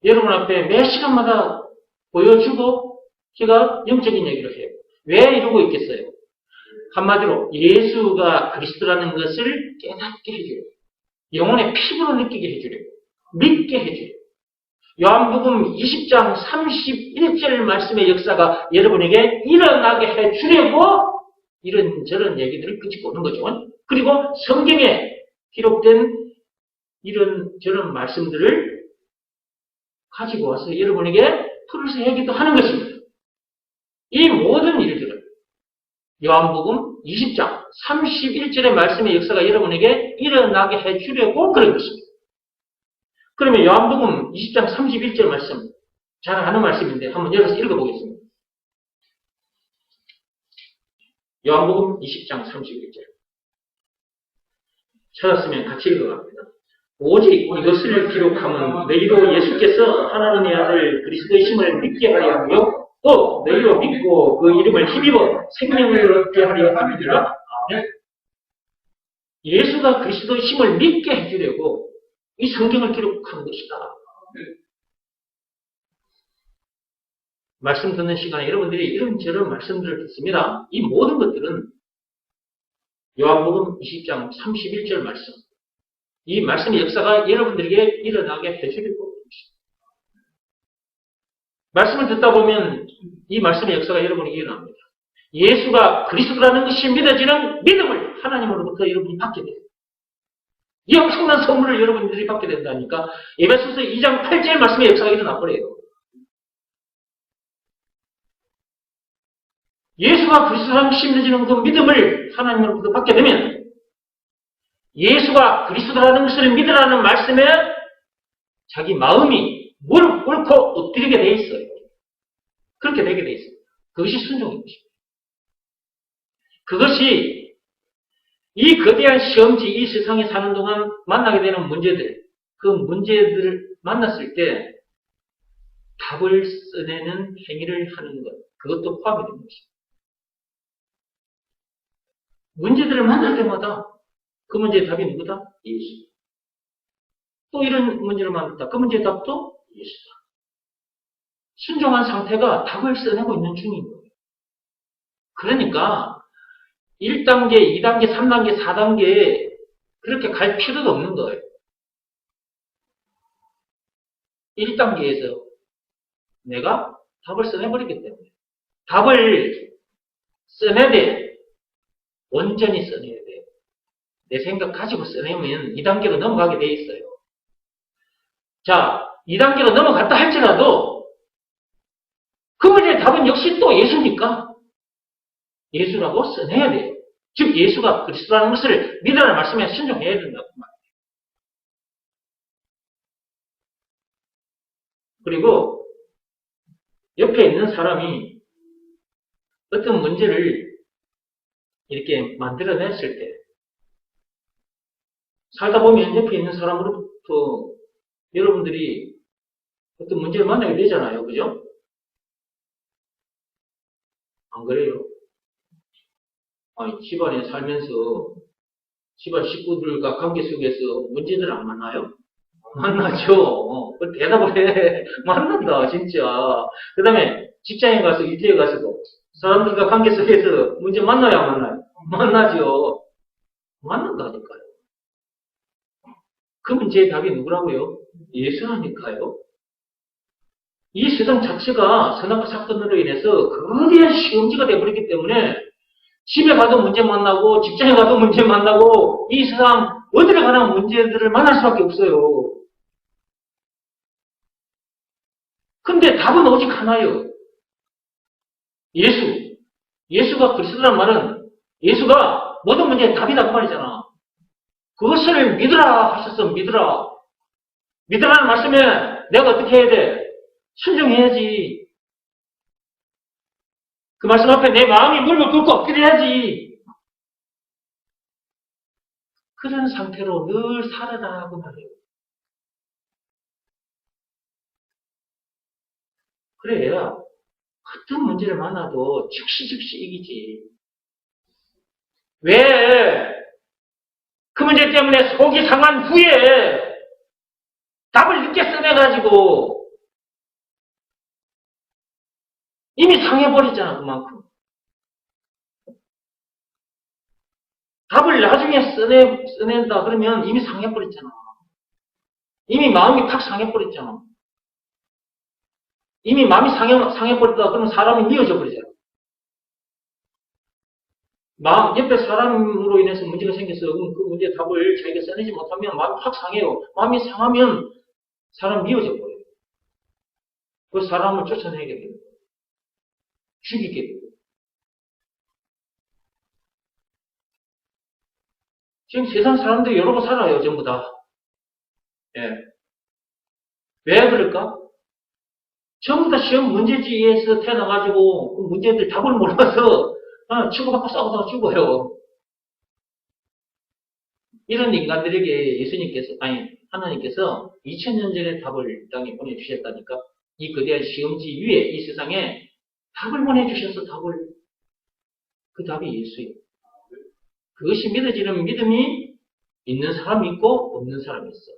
여러분 앞에 매 시간마다 보여주고 제가 영적인 얘기를 해요. 왜 이러고 있겠어요? 한마디로 예수가 그리스도라는 것을 깨닫게 해주려고, 영혼의 피부로 느끼게 해주려고, 믿게 해주려고. 요한복음 20장 31절 말씀의 역사가 여러분에게 일어나게 해주려고 이런저런 얘기들을 끄집고 오는 거죠. 그리고 성경에 기록된 이런저런 말씀들을 가지고 와서 여러분에게 풀어서 얘기도 하는 것입니다. 이 모든 일들은 요한복음 20장 31절의 말씀의 역사가 여러분에게 일어나게 해주려고 그런 것입니다. 그러면 요한복음 20장 31절 말씀, 잘 아는 말씀인데 한번 열어서 읽어보겠습니다. 요한복음 20장 31절. 찾았으면 같이 읽어갑니다. 오직 이것을 기록하면 너희로 예수께서 하나님의 아들 그리스도이심을 믿게 하려 하며 또 너희로 믿고 그 이름을 힘입어 생명을 얻게 하려 함이니라. 예수가 그리스도이심을 믿게 해주려고 이 성경을 기록한 것이다. 말씀 듣는 시간에 여러분들이 이런저런 말씀들을 듣습니다. 이 모든 것들은 요한복음 20장 31절 말씀, 이 말씀의 역사가 여러분들에게 일어나게 해주려고 합니다. 말씀을 듣다 보면 이 말씀의 역사가 여러분에게 일어납니다. 예수가 그리스도라는 것이 믿어지는 믿음을 하나님으로부터 여러분이 받게 돼요. 이 엄청난 선물을 여러분들이 받게 된다니까. 에베소서 2장 8절 말씀의 역사가 일어나버려요. 예수가 그리스도라는 것이 믿어지는 그 믿음을 하나님으로부터 받게 되면 예수가 그리스도라는 것을 믿으라는 말씀에 자기 마음이 무릎 꿇고 엎드리게 돼 있어요. 그렇게 되게 돼 있습니다. 그것이 순종인 것입니다. 그것이 이 거대한 시험지, 이 세상에 사는 동안 만나게 되는 문제들, 그 문제들을 만났을 때 답을 써내는 행위를 하는 것, 그것도 포함이 되는 것입니다. 문제들을 만날 때마다 그 문제의 답이 누구다? 예수. 또 이런 문제를 만났다. 그 문제의 답도 예수다. 순종한 상태가 답을 써내고 있는 중인 거예요. 그러니까 1단계, 2단계, 3단계, 4단계 그렇게 갈 필요도 없는 거예요. 1단계에서 내가 답을 써내버리기 때문에 답을 써내야 돼. 온전히 써내야 돼요. 내 생각 가지고 써내면 2단계로 넘어가게 돼 있어요. 자, 2단계로 넘어갔다 할지라도 그 문제의 답은 역시 또 예수니까 예수라고 써내야 돼요. 즉 예수가 그리스도라는 것을 믿으라는 말씀에 순종해야 된다고 말이에요. 그리고 옆에 있는 사람이 어떤 문제를 이렇게 만들어냈을 때 살다 보면 옆에 있는 사람으로부터 여러분들이 어떤 문제를 만나게 되잖아요. 그죠? 안 그래요? 아니, 집안에 살면서 집안 식구들과 관계 속에서 문제들 안 만나요? 만나죠. 그 대답을 해. 만난다, 진짜. 그 다음에 직장에 가서, 일터에 가서도 사람들과 관계 속에서 문제 만나요, 안 만나요? 만나죠. 만난다니까요. 그 문제의 답이 누구라고요? 예수라니까요. 이 세상 자체가 선악과 사건으로 인해서 거대한 시험지가 되어버렸기 때문에 집에 가도 문제 만나고 직장에 가도 문제 만나고 이 세상 어디를 가나 문제들을 만날 수밖에 없어요. 근데 답은 오직 하나예요. 예수. 예수가 그리스도란 말은 예수가 모든 문제의 답이란 말이잖아. 그것을 믿으라 하셨어. 믿으라. 믿으라는 말씀에 내가 어떻게 해야 돼? 순종해야지. 그 말씀 앞에 내 마음이 무릎을 꿇고 엎드려야지. 그런 상태로 늘 살아나고 말이에요. 그래야 어떤 문제를 만나도 즉시 이기지. 왜? 그 문제 때문에 속이 상한 후에 답을 늦게 써내가지고 이미 상해버렸잖아, 그만큼. 답을 나중에 써낸다 그러면 이미 상해버렸잖아. 이미 마음이 팍 상해버렸잖아. 이미 마음이 상해버렸다 그러면 사람이 미워져 버리잖아. 옆에 사람으로 인해서 문제가 생겨서 그럼 그 문제의 답을 자기가 써내지 못하면 마음이 확 상해요. 마음이 상하면 사람 미워져 버려요. 그 사람을 쫓아내게 돼요. 죽이게 돼요. 지금 세상 사람들이 여러 번 살아요, 전부 다. 예. 왜 그럴까? 전부 다 시험 문제지에서 태어나가지고 그 문제들 답을 몰라서 치고받고 싸우다가 죽어요. 이런 인간들에게 예수님께서, 하나님께서 2000년 전에 답을 땅에 보내주셨다니까. 이 거대한 시험지 위에 이 세상에 답을 보내주셔서 그 답이 예수예요. 그것이 믿어지는 믿음이 있는 사람이 있고 없는 사람이 있어.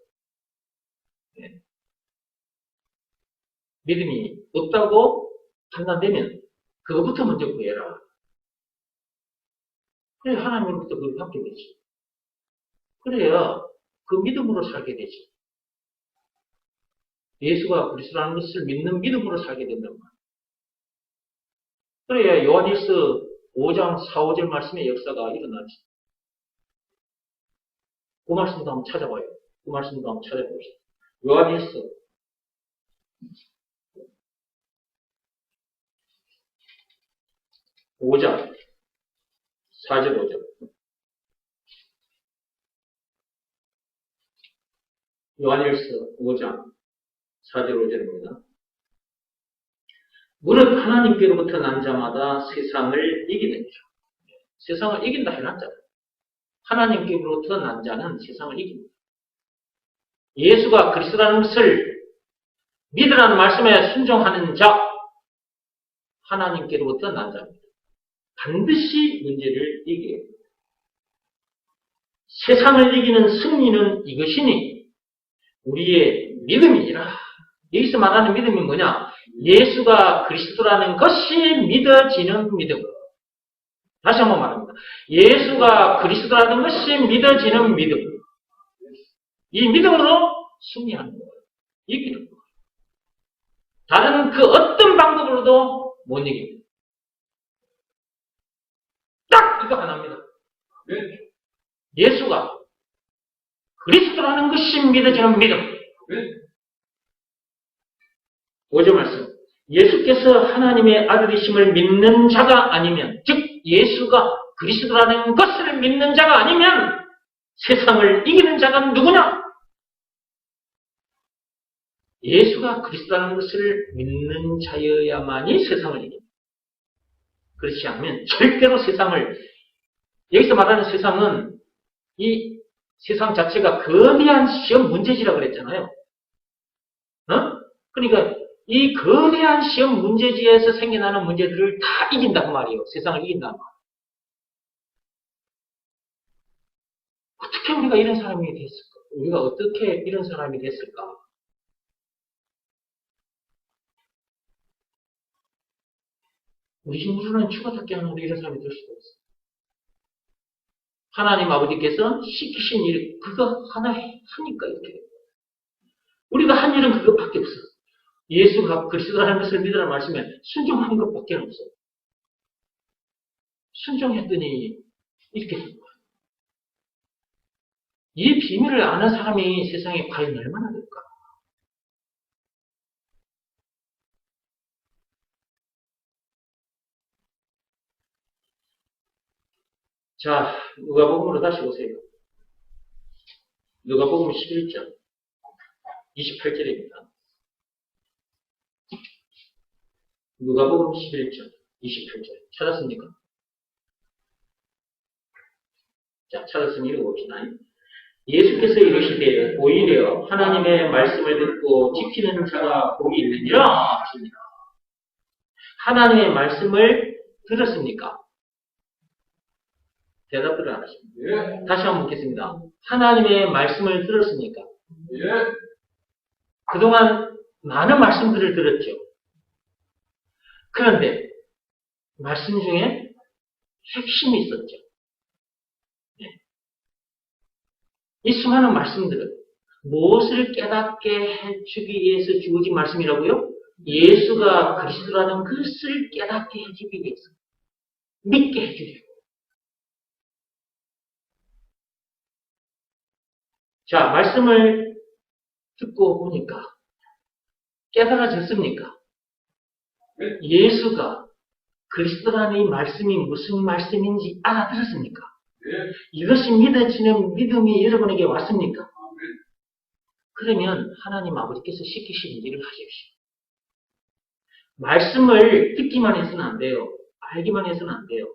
네. 믿음이 없다고 판단되면 그것부터 먼저 구해라. 그래 하나님으로부터 그걸 받게 되지. 그래야 그 믿음으로 살게 되지. 예수가 그리스도라는 것을 믿는 믿음으로 살게 된단 말이야. 그래야 요한일서 5장 4, 5절 말씀의 역사가 일어나지. 그 말씀도 한번 찾아봐요. 그 말씀도 한번 찾아봅시다. 요한일서 5장 4절 5절. 요한일서 5장 4절 5절입니다. 무릇 하나님께로부터 난 자마다 세상을 이기는 자. 세상을 이긴다 해놨잖아요. 하나님께로부터 난 자는 세상을 이깁니다. 예수가 그리스도라는 것을 믿으라는 말씀에 순종하는 자, 하나님께로부터 난 자입니다. 반드시 문제를 이겨야 됩니다. 세상을 이기는 승리는 이것이니 우리의 믿음이라. 여기서 말하는 믿음이 뭐냐? 예수가 그리스도라는 것이 믿어지는 믿음. 다시 한번 말합니다. 예수가 그리스도라는 것이 믿어지는 믿음. 이 믿음으로 승리하는 거예요. 이기는 거예요. 다른 그 어떤 방법으로도 못 이깁니다. 딱 이거 하나입니다. 예수가 그리스도라는 것이 믿어지는 믿음. 5절 말씀. 예수께서 하나님의 아들이심을 믿는 자가 아니면, 즉 예수가 그리스도라는 것을 믿는 자가 아니면 세상을 이기는 자가 누구냐? 예수가 그리스도라는 것을 믿는 자여야만이 세상을 이깁니다. 그렇지 않으면 절대로 세상을, 여기서 말하는 세상은 이 세상 자체가 거대한 시험 문제지라고 그랬잖아요. 그러니까 이 거대한 시험 문제지에서 생겨나는 문제들을 다 이긴다고 말이에요. 세상을 이긴다고. 어떻게 우리가 이런 사람이 됐을까? 우리가 어떻게 이런 사람이 됐을까? 우리 친구들은 추가답게 하는 이런 사람이 될 수가 없어. 하나님 아버지께서 시키신 일, 그거 하나 하니까 이렇게. 우리가 한 일은 그것밖에 없어. 예수가 그리스도라는 것을 믿으라는 말씀에 순종한 것밖에 없어. 순종했더니 이렇게 된 거야. 이 비밀을 아는 사람이 세상에 과연 얼마나 될까? 자, 누가복음으로 다시 오세요. 누가복음 11장 28절입니다. 누가복음 11장 28절 찾았습니까? 자, 찾았으니 읽어봅시다. 예수께서 이르시되 오히려 하나님의 말씀을 듣고 지키는 자가 복이 있느니라 하십니다. 하나님의 말씀을 들었습니까? 대답을 안 하십니다. 예. 다시 한번 묻겠습니다. 하나님의 말씀을 들었습니까? 예. 그동안 많은 말씀들을 들었죠. 그런데 말씀 중에 핵심이 있었죠. 예. 이 수많은 말씀들은 무엇을 깨닫게 해주기 위해서 주어진 말씀이라고요? 예수가 그리스도라는 것을 깨닫게 해주기 위해서. 믿게 해주려고. 자, 말씀을 듣고 보니까 깨달아졌습니까? 예수가 그리스도라는 이 말씀이 무슨 말씀인지 알아들었습니까? 이것이 믿어지는 믿음이 여러분에게 왔습니까? 그러면 하나님 아버지께서 시키시는 일을 하십시오. 말씀을 듣기만 해서는 안 돼요. 알기만 해서는 안 돼요.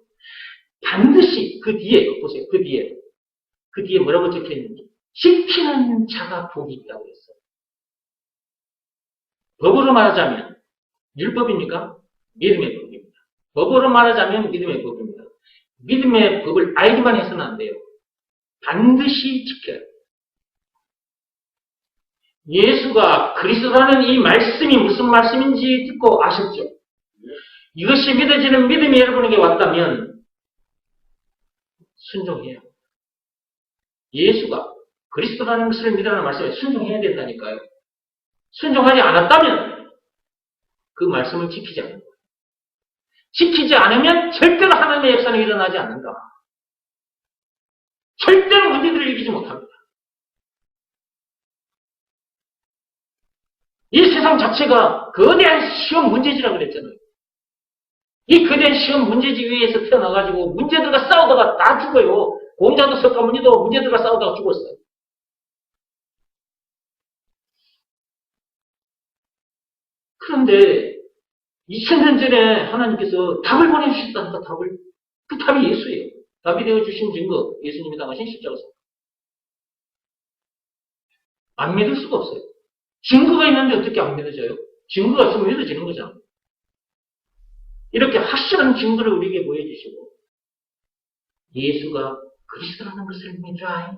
반드시 그 뒤에, 보세요. 그 뒤에 뭐라고 적혀있는지. 지키는 자가 복이 있다고 했어요. 법으로 말하자면 율법입니까? 믿음의 법입니다. 법으로 말하자면 믿음의 법입니다. 믿음의 법을 알기만 해서는 안 돼요. 반드시 지켜야 돼요. 예수가 그리스도라는 이 말씀이 무슨 말씀인지 듣고 아셨죠? 이것이 믿어지는 믿음이 여러분에게 왔다면 순종해요. 예수가 그리스도라는 것을 믿으라는 말씀에 순종해야 된다니까요. 순종하지 않았다면 그 말씀을 지키지 않는 거예요. 지키지 않으면 절대로 하나님의 역사는 일어나지 않는다. 절대로 문제들을 이기지 못합니다. 이 세상 자체가 거대한 시험 문제지라고 그랬잖아요. 이 거대한 시험 문제지 위에서 태어나가지고 문제들과 싸우다가 다 죽어요. 공자도 석가모니도 문제들과 싸우다가 죽었어요. 그런데 2000년 전에 하나님께서 답을 보내주셨다니까, 답을. 그 답이 예수예요. 답이 되어주신 증거, 예수님이 당하신 십자가에서. 안 믿을 수가 없어요. 증거가 있는데 어떻게 안 믿어져요? 증거가 있으면 믿어지는 거잖아요. 이렇게 확실한 증거를 우리에게 보여주시고, 예수가 그리스도라는 것을 믿으라.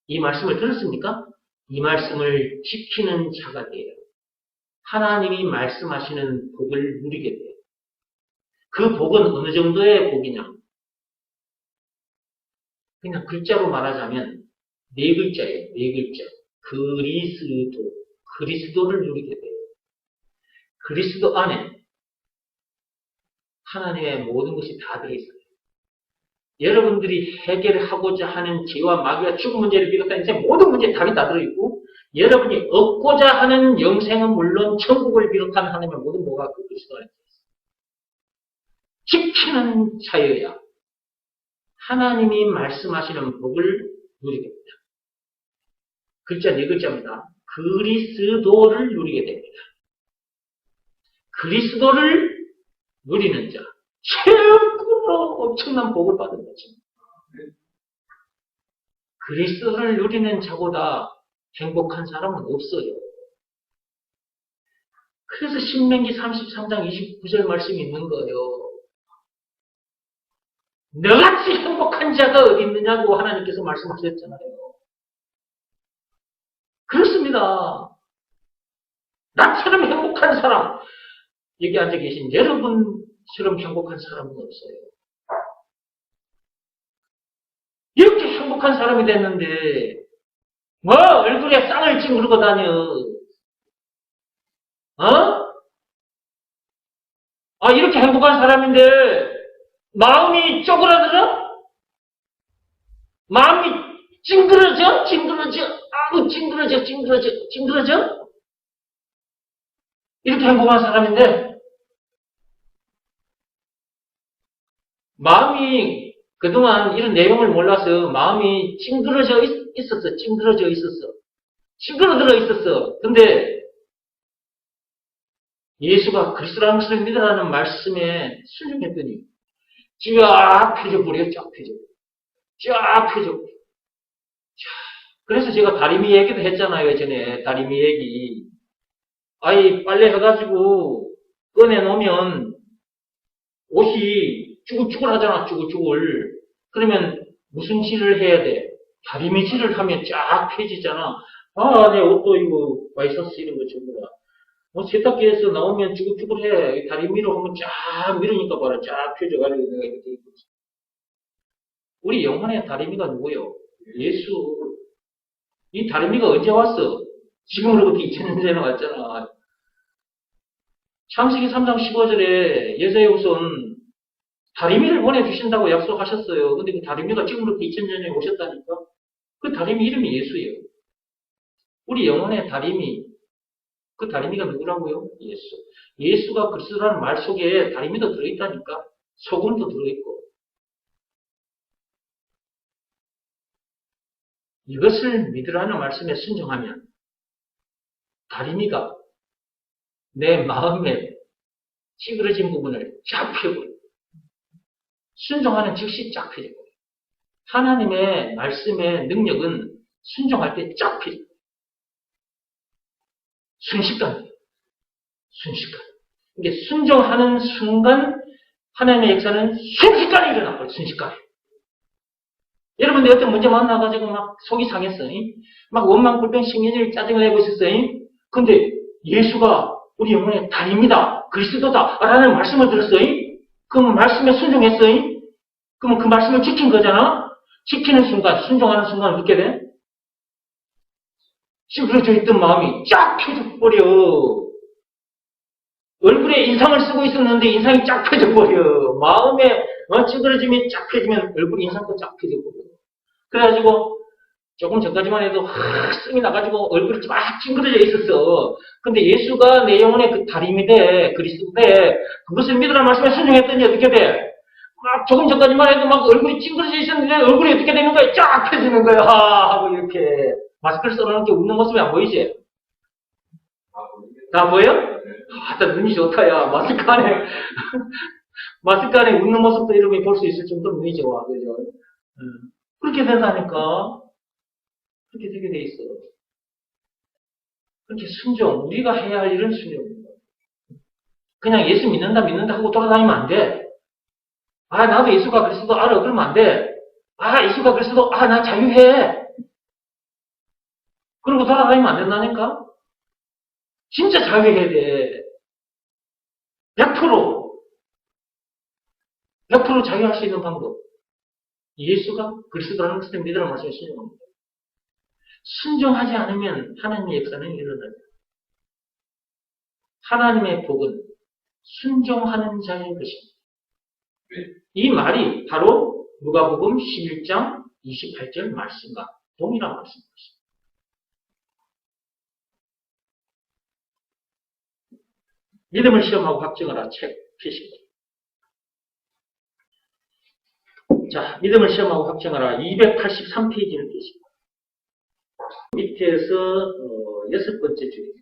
이 말씀을 들었습니까? 이 말씀을 지키는 자가 돼요. 하나님이 말씀하시는 복을 누리게 돼요. 그 복은 어느 정도의 복이냐? 그냥 글자로 말하자면 네 글자예요. 네 글자. 그리스도를 누리게 돼요. 그리스도 안에 하나님의 모든 것이 다 들어있어요. 여러분들이 해결하고자 하는 죄와 마귀와 죽음 문제를 비롯한 인생 모든 문제에 답이 다 들어있고, 여러분이 얻고자 하는 영생은 물론 천국을 비롯한 하나님의 모든 뭐가 그 그리스도 안에 있습니다. 지키는 자여야 하나님이 말씀하시는 복을 누리게 됩니다. 글자 네 글자입니다. 그리스도를 누리게 됩니다. 그리스도를 누리는 자, 최고로 엄청난 복을 받은 거죠. 그리스도를 누리는 자보다 행복한 사람은 없어요. 그래서 신명기 33장 29절 말씀이 있는 거예요. 너같이 행복한 자가 어디 있느냐고 하나님께서 말씀하셨잖아요. 그렇습니다. 나처럼 행복한 사람, 여기 앉아 계신 여러분처럼 행복한 사람은 없어요. 이렇게 행복한 사람이 됐는데 뭐 얼굴에 쌍을 찡그르고 다녀. 이렇게 행복한 사람인데 마음이 쪼그라들어? 마음이 찡그러져? 찡그러져? 이렇게 행복한 사람인데 마음이 그동안 이런 내용을 몰라서 마음이 찡그러들어 있었어. 근데 예수가 그리스도라는 것을 믿으라는 말씀에 순종했더니 쫙 펴져버려. 그래서 제가 다리미 얘기도 했잖아요. 예전에 다리미 얘기. 빨래 해가지고 꺼내놓으면 옷이 쭈글쭈글하잖아. 쭈글쭈글. 그러면 무슨 질을 해야 돼? 다리미 질을 하면 쫙 펴지잖아. 내 옷도 이거 와이셔츠 이런 거 전부 다. 세탁기에서 나오면 쭈글쭈글해. 다리미로 하면 쫙 밀으니까 봐라. 쫙 펴져가지고 내가 이렇게 있거든. 우리 영혼의 다리미가 누구요? 예수. 이 다리미가 언제 왔어? 지금으로부터 2000년 전에 왔잖아. 창세기 3장 15절에 여자의 후손 다리미를 보내주신다고 약속하셨어요. 근데 그 다리미가 지금으로부터 2000년 전에 오셨다니까? 그 다리미 이름이 예수예요. 우리 영혼의 다리미. 그 다리미가 누구라고요? 예수. 예수가 그리스도라는 말 속에 다리미도 들어있다니까? 소금도 들어있고. 이것을 믿으라는 말씀에 순종하면 다리미가 내 마음에 찌그러진 부분을 쫙 펴고 순종하는 즉시 쫙 펴지고 하나님의 말씀의 능력은 순종할 때 쫙 펴지고 순식간. 이게 순종하는 순간 하나님의 역사는 순식간에 일어나버려. 순식간에. 여러분들 어떤 문제 만나가지고 막 속이 상했어. 막 원망, 불평, 신경질, 짜증을 내고 있었어. 근데 예수가 우리 영혼의 다리입니다. 그리스도다. 라는 말씀을 들었어. 그러면 말씀에 순종했어. 그러면 그 말씀을 지킨 거잖아. 지키는 순간, 순종하는 순간 어떻게 돼? 찌그러져 있던 마음이 쫙 펴져버려. 얼굴에 인상을 쓰고 있었는데 인상이 쫙 펴져버려. 마음에 찌그러짐이 쫙 펴지면 얼굴 인상도 쫙 펴져버려. 그래가지고 조금 전까지만 해도 승이 나가지고 얼굴이 막 찡그러져 있었어. 근데 예수가 내 영혼의 그 다리미 돼, 그리스도인데 그것을 믿으라는 말씀에 순종했더니 어떻게 돼? 막 조금 전까지만 해도 막 얼굴이 찡그러져 있었는데 얼굴이 어떻게 되는 거야? 쫙 펴지는 거야. 하고 이렇게 마스크를 써놓은 웃는 모습이 안 보이지? 다 보여? 눈이 좋다, 야. 마스크 안에 웃는 모습도 이렇게 볼 수 있을 정도로 눈이 좋아, 그죠? 그렇게 된다니까. 그렇게 되게 돼 있어. 그렇게 순종, 우리가 해야 할 일은 순종입니다. 그냥 예수 믿는다 하고 돌아다니면 안 돼. 나도 예수가 그리스도 알아. 그러면 안 돼. 예수가 그리스도, 나 자유해. 그러고 돌아다니면 안 된다니까? 진짜 자유해야 돼. 100% 자유할 수 있는 방법. 예수가 그리스도라는 것을 믿으라는 말씀에 순종합니다. 순종하지 않으면 하나님의 역사는 일어나요. 하나님의 복은 순종하는 자의 것입니다. 이 말이 바로 누가복음 11장 28절 말씀과 동일한 말씀입니다. 믿음을 시험하고 확증하라 책 필시. 자, 믿음을 시험하고 확증하라 283페이지를 펴십니다. 밑에서 6번째 줄입니다.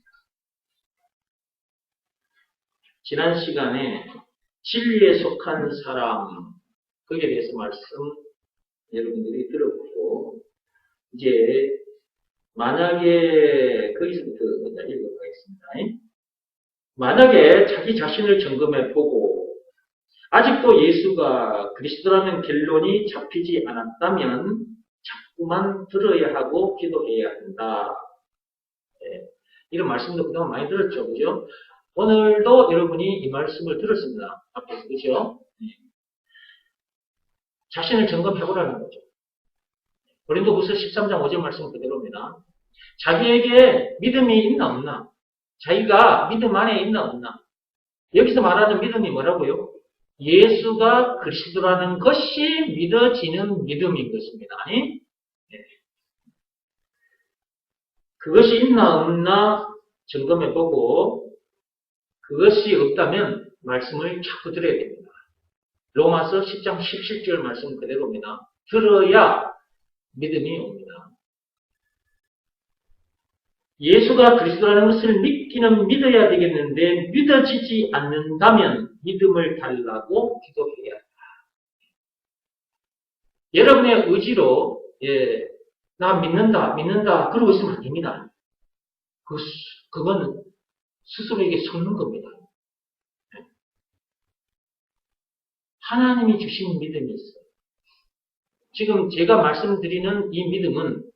지난 시간에 진리에 속한 사람 거기에 대해서 말씀 여러분들이 들었고 이제 만약에 거기서부터 읽어보겠습니다. 만약에 자기 자신을 점검해 보고 아직도 예수가 그리스도라는 결론이 잡히지 않았다면 자꾸만 들어야 하고 기도해야 한다. 이런 말씀도 그동안 많이 들었죠. 그죠? 오늘도 여러분이 이 말씀을 들었습니다. 앞에서. 그죠? 자신을 점검해보라는 거죠. 고린도후서 13장 5절 말씀 그대로입니다. 자기에게 믿음이 있나 없나? 자기가 믿음 안에 있나 없나? 여기서 말하는 믿음이 뭐라고요? 예수가 그리스도라는 것이 믿어지는 믿음인 것입니다. 그것이 있나 없나 점검해보고 그것이 없다면 말씀을 자꾸 들어야 됩니다. 로마서 10장 17절 말씀 그대로입니다. 들어야 믿음이 옵니다. 예수가 그리스도라는 것을 믿기는 믿어야 되겠는데 믿어지지 않는다면 믿음을 달라고 기도해야 한다. 여러분의 의지로 나 믿는다 그러고 있으면 안 됩니다. 그건 스스로에게 속는 겁니다. 하나님이 주신 믿음이 있어요. 지금 제가 말씀드리는 이 믿음은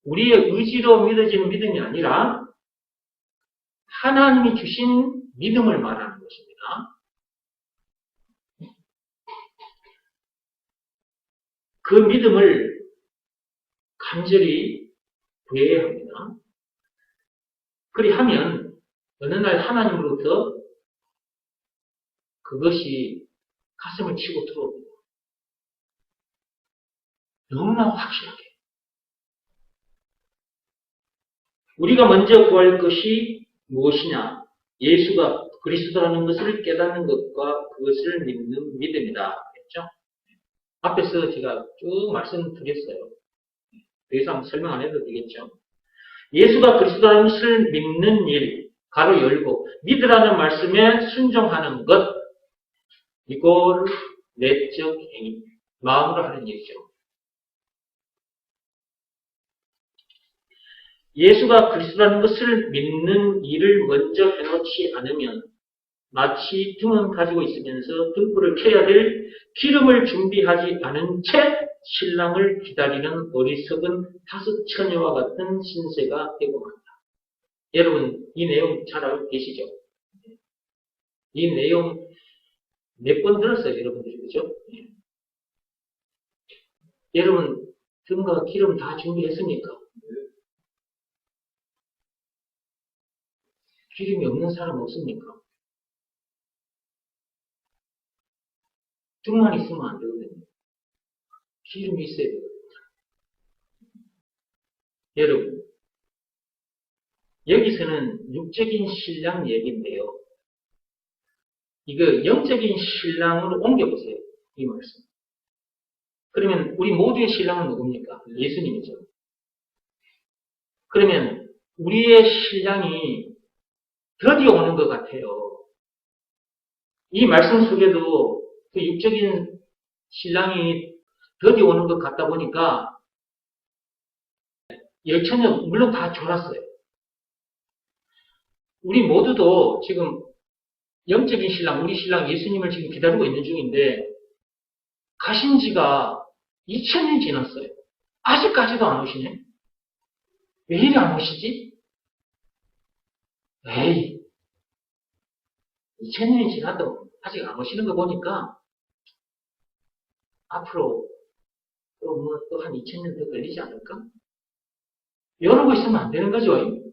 우리의 의지로 믿어지는 믿음이 아니라 하나님이 주신 믿음을 말하는 것입니다. 그 믿음을 간절히 구해야 합니다. 그리하면 어느 날 하나님으로부터 그것이 가슴을 치고 들어옵니다. 너무나 확실하게. 우리가 먼저 구할 것이 무엇이냐? 예수가 그리스도라는 것을 깨닫는 것과 그것을 믿는 믿음이다. 했죠? 앞에서 제가 쭉 말씀드렸어요. 더 이상 설명 안 해도 되겠죠? 예수가 그리스도라는 것을 믿는 일, 가로 열고 믿으라는 말씀에 순종하는 것, 이걸 내적 행위, 마음으로 하는 일이죠. 예수가 그리스도라는 것을 믿는 일을 먼저 해놓지 않으면 마치 등은 가지고 있으면서 등불을 켜야 될 기름을 준비하지 않은 채 신랑을 기다리는 어리석은 다섯 처녀와 같은 신세가 되고 만다. 여러분 이 내용 잘 알고 계시죠? 이 내용 몇 번 들었어요, 여러분들이. 그죠? 여러분 등과 기름 다 준비했습니까? 기름이 없는 사람 없습니까? 등만 있으면 안 되거든요. 기름이 있어야 되거든요. 여러분, 여기서는 육적인 신랑 얘기인데요. 이거 영적인 신랑으로 옮겨보세요. 이 말씀. 그러면 우리 모두의 신랑은 누굽니까? 예수님이죠. 그러면 우리의 신랑이 드디어 오는 것 같아요. 이 말씀 속에도 그 육적인 신랑이 드디어 오는 것 같다 보니까 열처녀 물론 다 졸았어요. 우리 모두도 지금 영적인 신랑, 우리 신랑 예수님을 지금 기다리고 있는 중인데 가신 지가 2000년 지났어요. 아직까지도 안 오시네. 왜 이리 안 오시지? 에이, 2000년이 지나도 아직 안 오시는 거 보니까 앞으로 또 한 2000년 더 걸리지 않을까? 이러고 있으면 안 되는 거죠.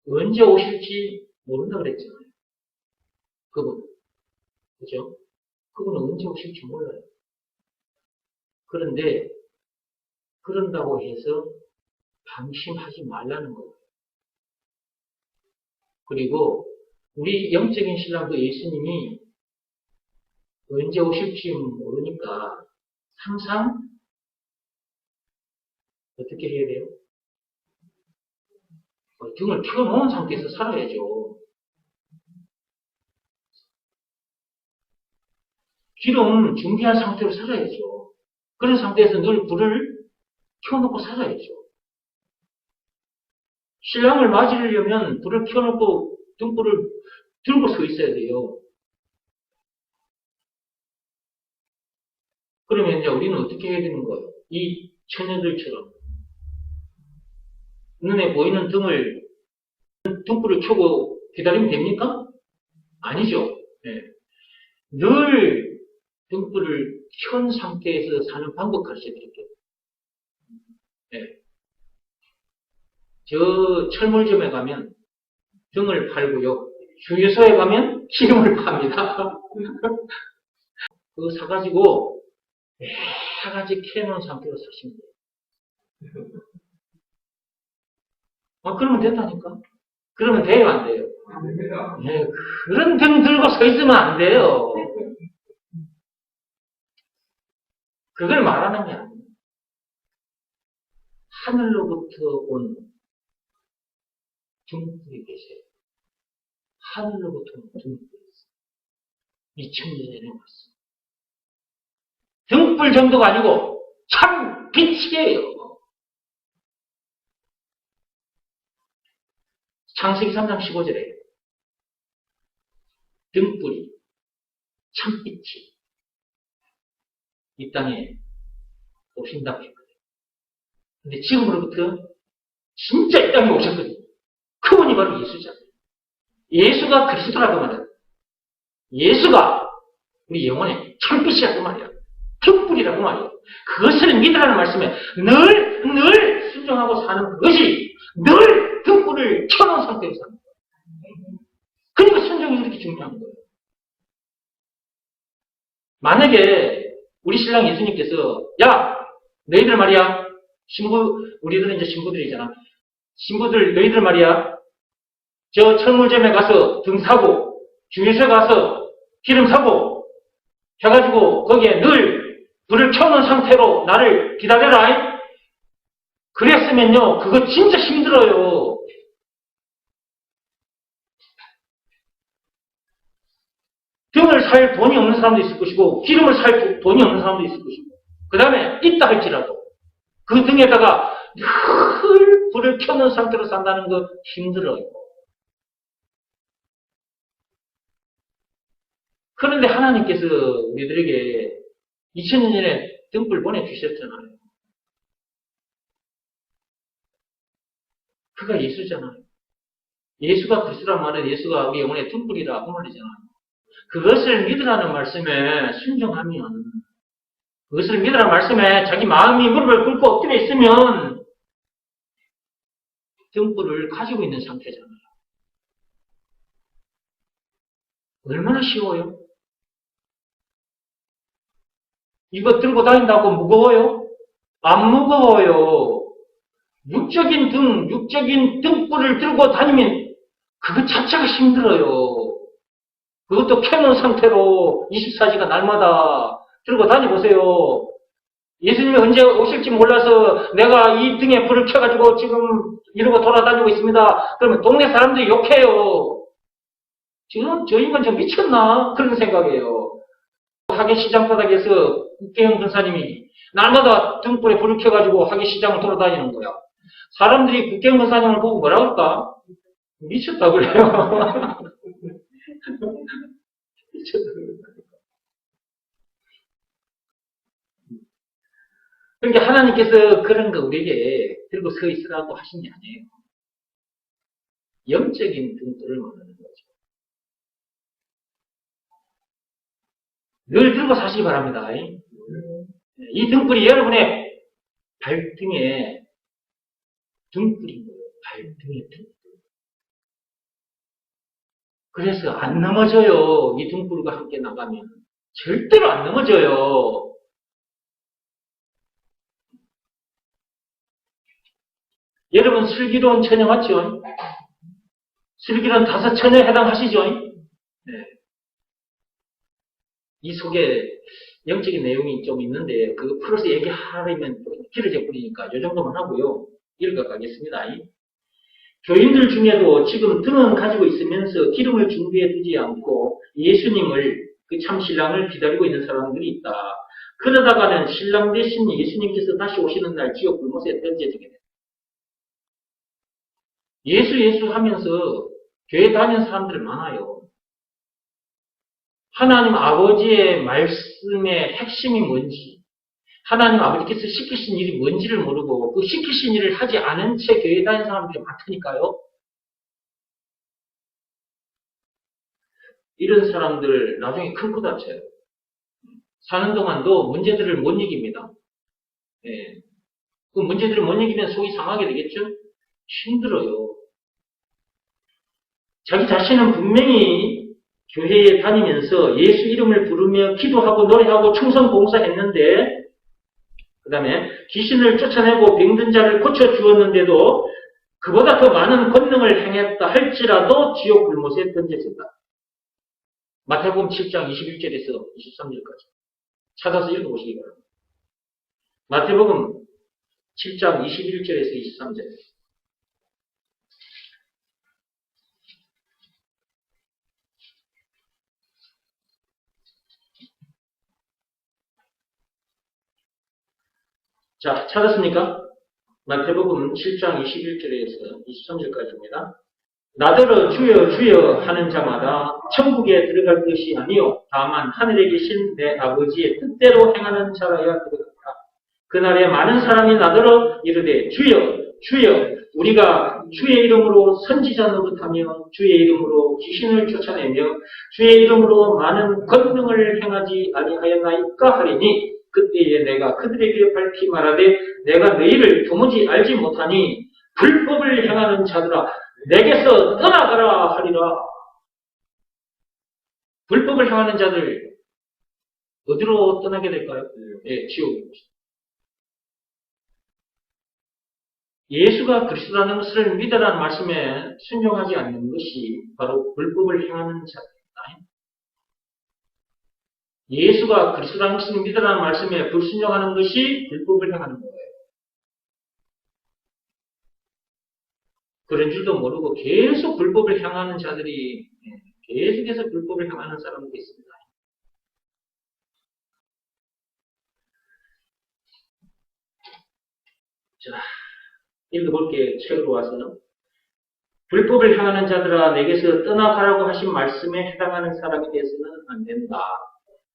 언제 오실지 모른다 그랬잖아요. 그분. 그죠? 그건 언제 오실지 몰라요. 그런데 그런다고 해서 방심하지 말라는 거예요. 그리고 우리 영적인 신랑도 예수님이 언제 오실지 모르니까 항상 어떻게 해야 돼요? 등을 켜놓은 상태에서 살아야죠. 기름 준비한 상태로 살아야죠. 그런 상태에서 늘 불을 켜놓고 살아야죠. 신랑을 맞으려면 불을 켜놓고 등불을 들고 서 있어야 돼요. 그러면 이제 우리는 어떻게 해야 되는 거예요? 이 처녀들처럼 눈에 보이는 등불을 켜고 기다리면 됩니까? 아니죠. 네. 늘 등불을 켠 상태에서 사는 방법 가르쳐 드릴게요. 네. 저 철물점에 가면 등을 팔고요. 주유소에 가면 기름을 팝니다. 그거 사가지고 매가지 켜놓은 상태로 사시면 돼요. 그러면 된다니까? 그러면 돼요, 안 돼요? 네, 그런 등 들고 서 있으면 안 돼요. 그걸 말하는 게 아니에요. 하늘로부터 온 등불이 계세요. 하늘로부터 온 등불이 있어요. 2000년 전에 왔어요. 등불 정도가 아니고 참 빛이에요. 창세기 3장 15절에 등불이 참빛이 이 땅에 오신다고 했거든요. 근데 지금으로부터 진짜 이 땅에 오셨거든요. 그분이 바로 예수잖아요. 예수가 그리스도라고 말해요. 예수가 우리 영혼의 참빛이라고 말이야. 등불이라고 말이야. 그것을 믿으라는 말씀에 늘 순종하고 사는 것이 늘 등불을 켜놓은 상태에서 사는 거예요. 그러니까 순종이 이렇게 중요한 거예요. 만약에 우리 신랑 예수님께서 야 너희들 말이야 우리들은 이제 신부들이잖아. 신부들 너희들 말이야 저 철물점에 가서 등 사고 주유소에 가서 기름 사고 해가지고 거기에 늘 불을 켜놓은 상태로 나를 기다려라. 그랬으면요 그거 진짜 힘들어요. 등을 살 돈이 없는 사람도 있을 것이고 기름을 살 돈이 없는 사람도 있을 것이고 그 다음에 있다 할지라도 그 등에다가 늘 불을 켜놓은 상태로 산다는 거 힘들어요. 그런데 하나님께서 우리들에게 2000년 전에 등불 보내주셨잖아요. 그가 예수잖아요. 예수가 그리스도란 말은 예수가 우리 영혼의 등불이라 그 말이잖아요. 그것을 믿으라는 말씀에 순종하면 그것을 믿으라는 말씀에 자기 마음이 무릎을 꿇고 엎드려 있으면 등불을 가지고 있는 상태잖아요. 얼마나 쉬워요? 이거 들고 다닌다고 무거워요? 안 무거워요. 육적인 등불을 들고 다니면 그것 자체가 힘들어요. 그것도 켜놓은 상태로 24시간 날마다 들고 다녀보세요. 예수님이 언제 오실지 몰라서 내가 이 등에 불을 켜가지고 지금 이러고 돌아다니고 있습니다. 그러면 동네 사람들이 욕해요. 지금 저 인간 좀 미쳤나? 그런 생각이에요. 하계 시장 바닥에서 국계영 권사님이 날마다 등불에 불을 켜가지고 하계 시장을 돌아다니는 거야. 사람들이 국계영 권사님을 보고 뭐라 그럴까? 미쳤다 그래요. 미쳤다 그래요. 그러니까 하나님께서 그런 거 우리에게 들고 서 있으라고 하신 게 아니에요. 영적인 등불을 말하는 거죠. 늘 들고 사시기 바랍니다. 이 등불이 여러분의 발등에 등불인 거예요. 발등에 등불. 그래서 안 넘어져요. 이 등불과 함께 나가면. 절대로 안 넘어져요. 여러분 슬기로운 처녀 맞죠? 슬기로운 5처녀에 해당하시죠? 네. 이 속에 영적인 내용이 좀 있는데 그거 풀어서 얘기하려면 길어져 버리니까 이 정도만 하고요. 읽어가겠습니다. 교인들 중에도 지금 등은 가지고 있으면서 기름을 준비해 두지 않고 예수님을 그 참 신랑을 기다리고 있는 사람들이 있다. 그러다가는 신랑 대신 예수님께서 다시 오시는 날 지옥 불못에 던져지게 된다. 예수 하면서 교회 다니는 사람들 많아요. 하나님 아버지의 말씀의 핵심이 뭔지, 하나님 아버지께서 시키신 일이 뭔지를 모르고 그 시키신 일을 하지 않은 채 교회 다니는 사람들이 많다니까요. 이런 사람들 나중에 큰 코 다쳐요. 사는 동안도 문제들을 못 이깁니다. 예. 그 문제들을 못 이기면 속이 상하게 되겠죠? 힘들어요. 자기 자신은 분명히 교회에 다니면서 예수 이름을 부르며 기도하고 노래하고 충성 봉사했는데 그 다음에 귀신을 쫓아내고 병든 자를 고쳐주었는데도 그보다 더 많은 권능을 행했다 할지라도 지옥 불못에 던져진다. 마태복음 7장 21절에서 23절까지 찾아서 읽어보시기 바랍니다. 마태복음 7장 21절에서 23절. 자, 찾았습니까? 마태복음 7장 21절에서 23절까지입니다. 나더러 주여 주여 하는 자마다 천국에 들어갈 것이 아니요 다만 하늘에 계신 내 아버지의 뜻대로 행하는 자라야 들어간다. 그날에 많은 사람이 나더러 이르되 주여 주여 우리가 주의 이름으로 선지자 노릇하며 주의 이름으로 귀신을 쫓아내며 주의 이름으로 많은 권능을 행하지 아니하였나이까 하리니 그때에 내가 그들에게 밝히 말하되 내가 너희를 도무지 알지 못하니 불법을 행하는 자들아 내게서 떠나가라 하리라. 불법을 행하는 자들 어디로 떠나게 될까요? 네, 지옥입니다. 예수가 그리스도라는 것을 믿으라는 말씀에 순종하지 않는 것이 바로 불법을 행하는 자들입니다. 예수가 그리스도라는 것을 믿으라는 말씀에 불순종하는 것이 불법을 행하는 거예요. 그런 줄도 모르고 계속 불법을 향하는 자들이 계속해서 불법을 향하는 사람들이 있습니다. 자, 읽어볼게요. 책으로 와서. 불법을 향하는 자들아 내게서 떠나가라고 하신 말씀에 해당하는 사람이 되어서는 안 된다.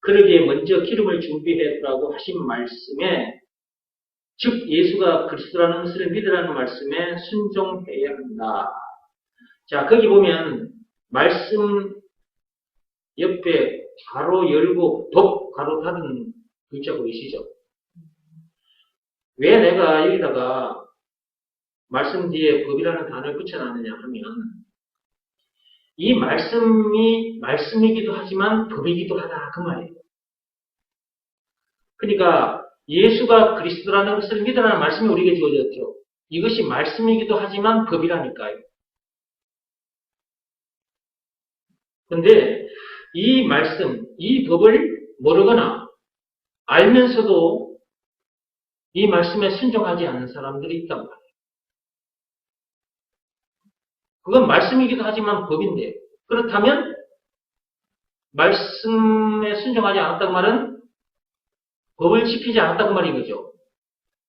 그러기에 먼저 기름을 준비해두라고 하신 말씀에 즉 예수가 그리스도라는 것을 믿으라는 말씀에 순종해야 한다. 자, 거기 보면 말씀 옆에 가로 열고 독 가로 닫은 글자 보이시죠? 왜 내가 여기다가 말씀 뒤에 법이라는 단어를 붙여놨느냐 하면 이 말씀이 말씀이기도 하지만 법이기도 하다 그 말이에요. 그러니까 예수가 그리스도라는 것을 믿으라는 말씀이 우리에게 주어졌죠. 이것이 말씀이기도 하지만 법이라니까요. 그런데 이 말씀, 이 법을 모르거나 알면서도 이 말씀에 순종하지 않는 사람들이 있단 말이에요. 그건 말씀이기도 하지만 법인데 그렇다면 말씀에 순종하지 않았다는 말은 법을 지키지 않았다고 말인 거죠.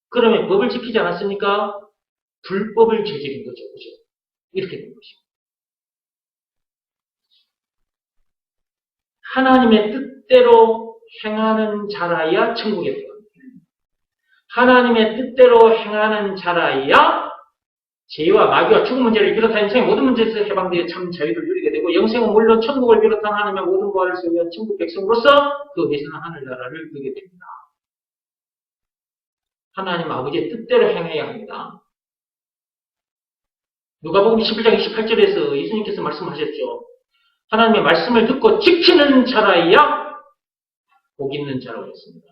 그러면 법을 지키지 않았으니까 불법을 저지른 거죠. 그죠? 이렇게 된 것입니다. 하나님의 뜻대로 행하는 자라야 천국에 들어갑니다. 하나님의 뜻대로 행하는 자라야 죄와 마귀와 죽음 문제를 비롯한 인생의 모든 문제에서 해방되어 참 자유를 누리게 되고 영생은 물론 천국을 비롯한 하나님의 모든 부활을 소유한 천국 백성으로서 그 외선한 하늘나라를 누리게 됩니다. 하나님 아버지의 뜻대로 행해야 합니다. 누가복음 11장 28절에서 예수님께서 말씀하셨죠. 하나님의 말씀을 듣고 지키는 자라야 복 있는 자라고 했습니다.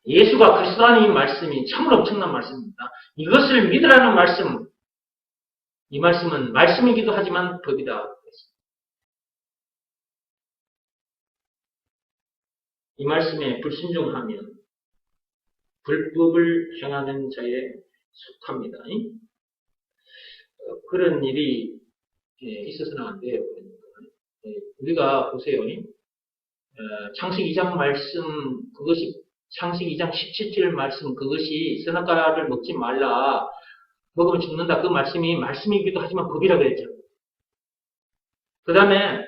예수가 그리스도라는 이 말씀이 참으로 엄청난 말씀입니다. 이것을 믿으라는 말씀, 이 말씀은 말씀이기도 하지만 법이다. 이 말씀에 불순종하면 불법을 행하는 자에 속합니다. 그런 일이 있어서는 안 돼요. 우리가 보세요. 창세기 2장 말씀, 그것이 창세기 2장 17절 말씀, 그것이 선악과를 먹지 말라, 먹으면 죽는다. 그 말씀이 말씀이기도 하지만 법이라 그랬죠. 그 다음에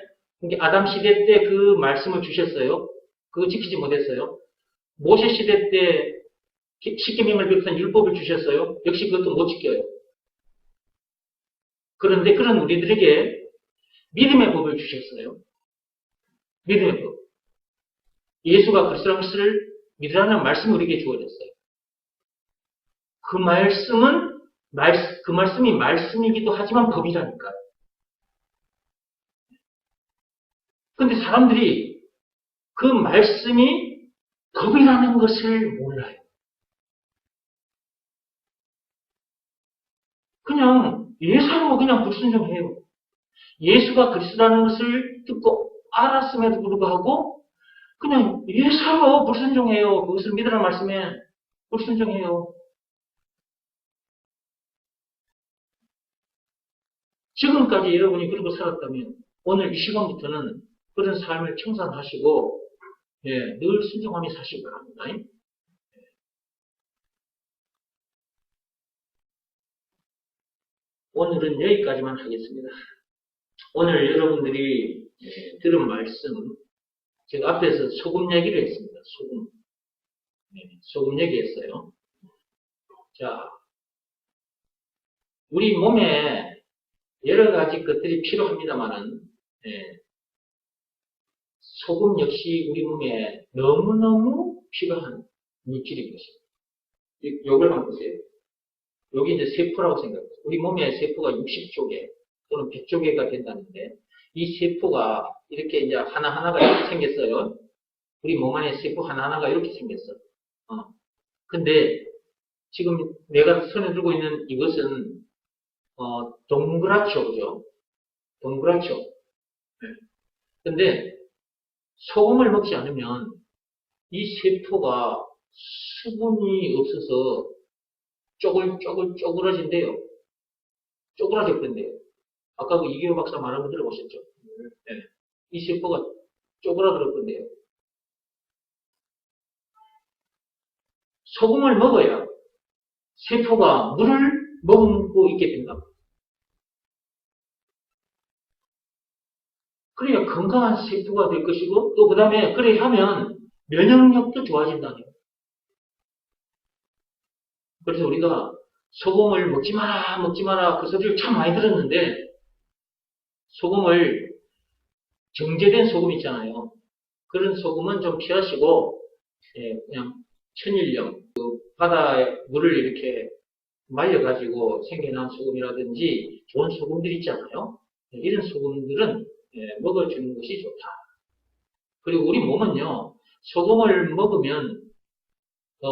아담 시대 때 그 말씀을 주셨어요. 그거 지키지 못했어요. 모세 시대 때 십계명을 비롯한 율법을 주셨어요. 역시 그것도 못 지켜요. 그런데 그런 우리들에게 믿음의 법을 주셨어요. 믿음의 법. 예수가 그리스도라는 것을 믿으라는 말씀을 우리에게 주어졌어요. 그 말씀이 말씀이기도 하지만 법이라니까요. 근데 사람들이 그 말씀이 법이라는 것을 몰라요. 그냥 예수로 그냥 불순종해요. 예수가 그리스도라는 것을 듣고 알았음에도 불구하고 그냥 예수로 불순종해요. 그것을 믿으라는 말씀에 불순종해요. 지금까지 여러분이 그러고 살았다면 오늘 이 시간부터는 그런 삶을 청산하시고 늘 순종하며 사시기 바랍니다. 오늘은 여기까지만 하겠습니다. 오늘 여러분들이 들은 말씀, 제가 앞에서 소금 얘기를 했습니다. 소금 얘기했어요. 자, 우리 몸에 여러 가지 것들이 필요합니다만은 소금 역시 우리 몸에 너무너무 필요한 물질인 것입니다. 요걸 한번 보세요. 여기 이제 세포라고 생각해요. 우리 몸에 세포가 60조개 또는 100조개가 된다는데 이 세포가 이렇게 이제 하나하나가 이렇게 생겼어요. 우리 몸 안에 세포 하나하나가 이렇게 생겼어. 근데 지금 내가 손에 들고 있는 이것은 동그랗죠, 그죠? 동그랗죠. 근데 소금을 먹지 않으면 이 세포가 수분이 없어서 쪼그러진대요. 쪼그라져 버린대요. 아까 그 이기호 박사 말한 거 들어보셨죠? 네. 이 세포가 쪼그라들어 버린대요. 소금을 먹어야 세포가 물을 머금고 있게 된다. 그래야 건강한 세포가 될 것이고 또 그 다음에 그래 하면 면역력도 좋아진다는 거예요. 그래서 우리가 소금을 먹지 마라 그 소리를 참 많이 들었는데 소금을 정제된 소금 있잖아요. 그런 소금은 좀 피하시고 그냥 천일염 그 바다에 물을 이렇게 말려가지고 생겨난 소금이라든지 좋은 소금들 있잖아요. 이런 소금들은 먹어주는 것이 좋다. 그리고 우리 몸은요 소금을 먹으면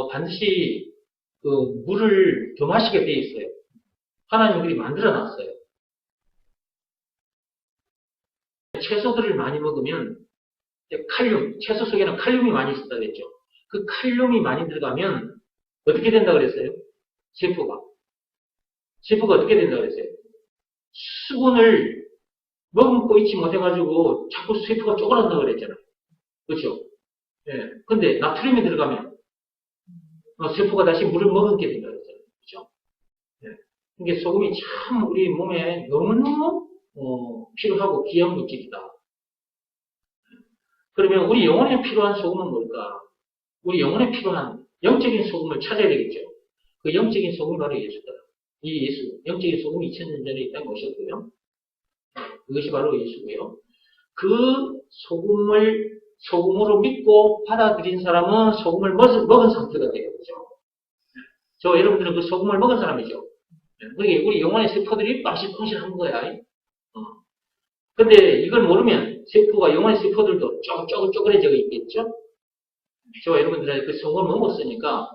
반드시 그 물을 더 마시게 돼 있어요. 하나님이 그리 만들어놨어요. 채소들을 많이 먹으면 칼륨, 채소 속에는 칼륨이 많이 있었다 그랬죠. 그 칼륨이 많이 들어가면 어떻게 된다 그랬어요? 세포가 어떻게 된다 그랬어요? 수분을 머금고 있지 못해가지고 자꾸 세포가 쪼그란다 그랬잖아요. 그렇죠? 근데 나트륨이 들어가면 세포가 다시 물을 머금게 된다 그랬잖아요. 그렇죠? 이게 소금이 참 우리 몸에 너무너무 필요하고 귀한 물질이다. 그러면 우리 영혼에 필요한 소금은 뭘까? 우리 영혼에 필요한 영적인 소금을 찾아야 되겠죠. 그 영적인 소금이 바로 예수다. 이 예수, 영적인 소금이 2000년 전에 이 땅에 오셨고요. 그것이 바로 예수고요. 그 소금으로 믿고 받아들인 사람은 소금을 먹은 상태가 돼요. 그죠? 저 여러분들은 그 소금을 먹은 사람이죠. 우리 영혼의 세포들이 빵실빵실한 거야. 근데 이걸 모르면 세포가 영혼의 세포들도 쪼글쪼글해져 있겠죠? 저와 여러분들한테 그 성공을 먹었으니까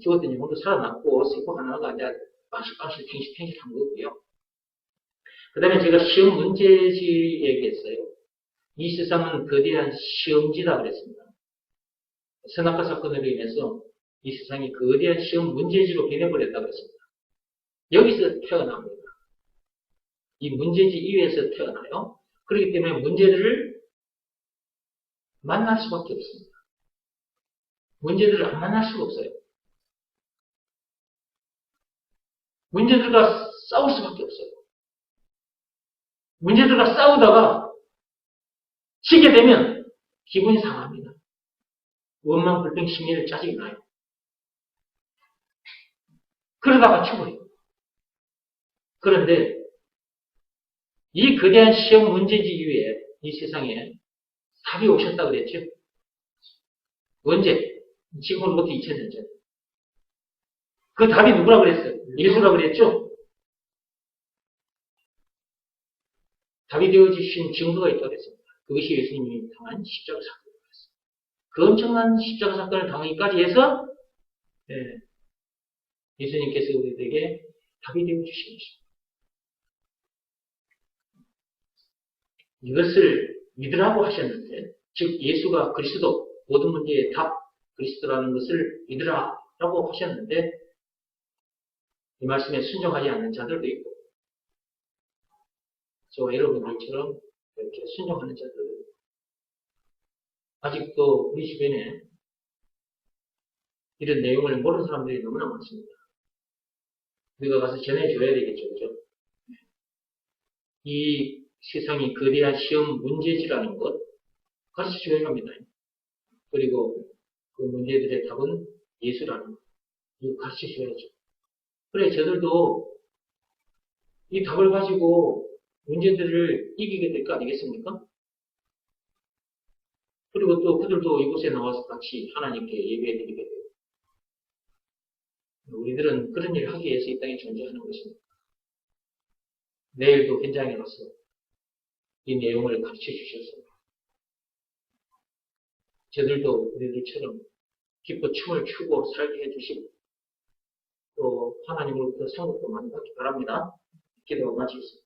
죽었던 영혼도 살아났고 세포 하나가 이제 빵실빵실 탱실탱실한 거고요. 그 다음에 제가 시험 문제지 얘기했어요. 이 세상은 거대한 시험지다 그랬습니다. 선악과 사건으로 인해서 이 세상이 거대한 시험 문제지로 변해버렸다고 했습니다. 여기서 태어납니다. 이 문제지 이외에서 태어나요. 그렇기 때문에 문제들을 만날 수밖에 없습니다. 문제들을 안 만날 수가 없어요. 문제들과 싸울 수밖에 없어요. 문제들과 싸우다가 지게 되면 기분이 상합니다. 원망, 불평, 심리를 짜증이 나요. 그러다가 죽어요. 그런데 이 거대한 시험 문제지 이외에 이 세상에 답이 오셨다고 그랬죠? 언제? 지금으로부터 2000년 전. 그 답이 누구라 그랬어요? 예수라 그랬죠? 답이 되어주신 증거가 있다고 그랬습니다. 그것이 예수님이 당한 십자가 사건이었어요. 그 엄청난 십자가 사건을 당하기까지 해서 예수님께서 우리들에게 답이 되어주신 것입니다. 이것을 믿으라고 하셨는데, 즉 예수가 그리스도, 모든 문제의 답, 그리스도라는 것을 믿으라라고 하셨는데 이 말씀에 순종하지 않는 자들도 있고 저와 여러분들처럼 이렇게 순종하는 자들도 있고 아직도 우리 주변에 이런 내용을 모르는 사람들이 너무나 많습니다. 우리가 가서 전해줘야 되겠죠, 그죠? 이 세상이 거대한 시험 문제지라는 것 가르쳐줘야 합니다. 그리고 그 문제들의 답은 예수라는 것 이거 가르쳐줘야죠. 그래 저들도 이 답을 가지고 문제들을 이기게 될 거 아니겠습니까? 그리고 또 그들도 이곳에 나와서 같이 하나님께 예배해드리게 돼요. 우리들은 그런 일을 하기 위해서 이 땅에 존재하는 것입니다. 내일도 현장에 가서 이 내용을 가르쳐 주셔서 저들도 우리들처럼 기뻐 춤을 추고 살게 해주시고 또 하나님으로부터 상급도 많이 받기 바랍니다. 기도가 마치겠습니다.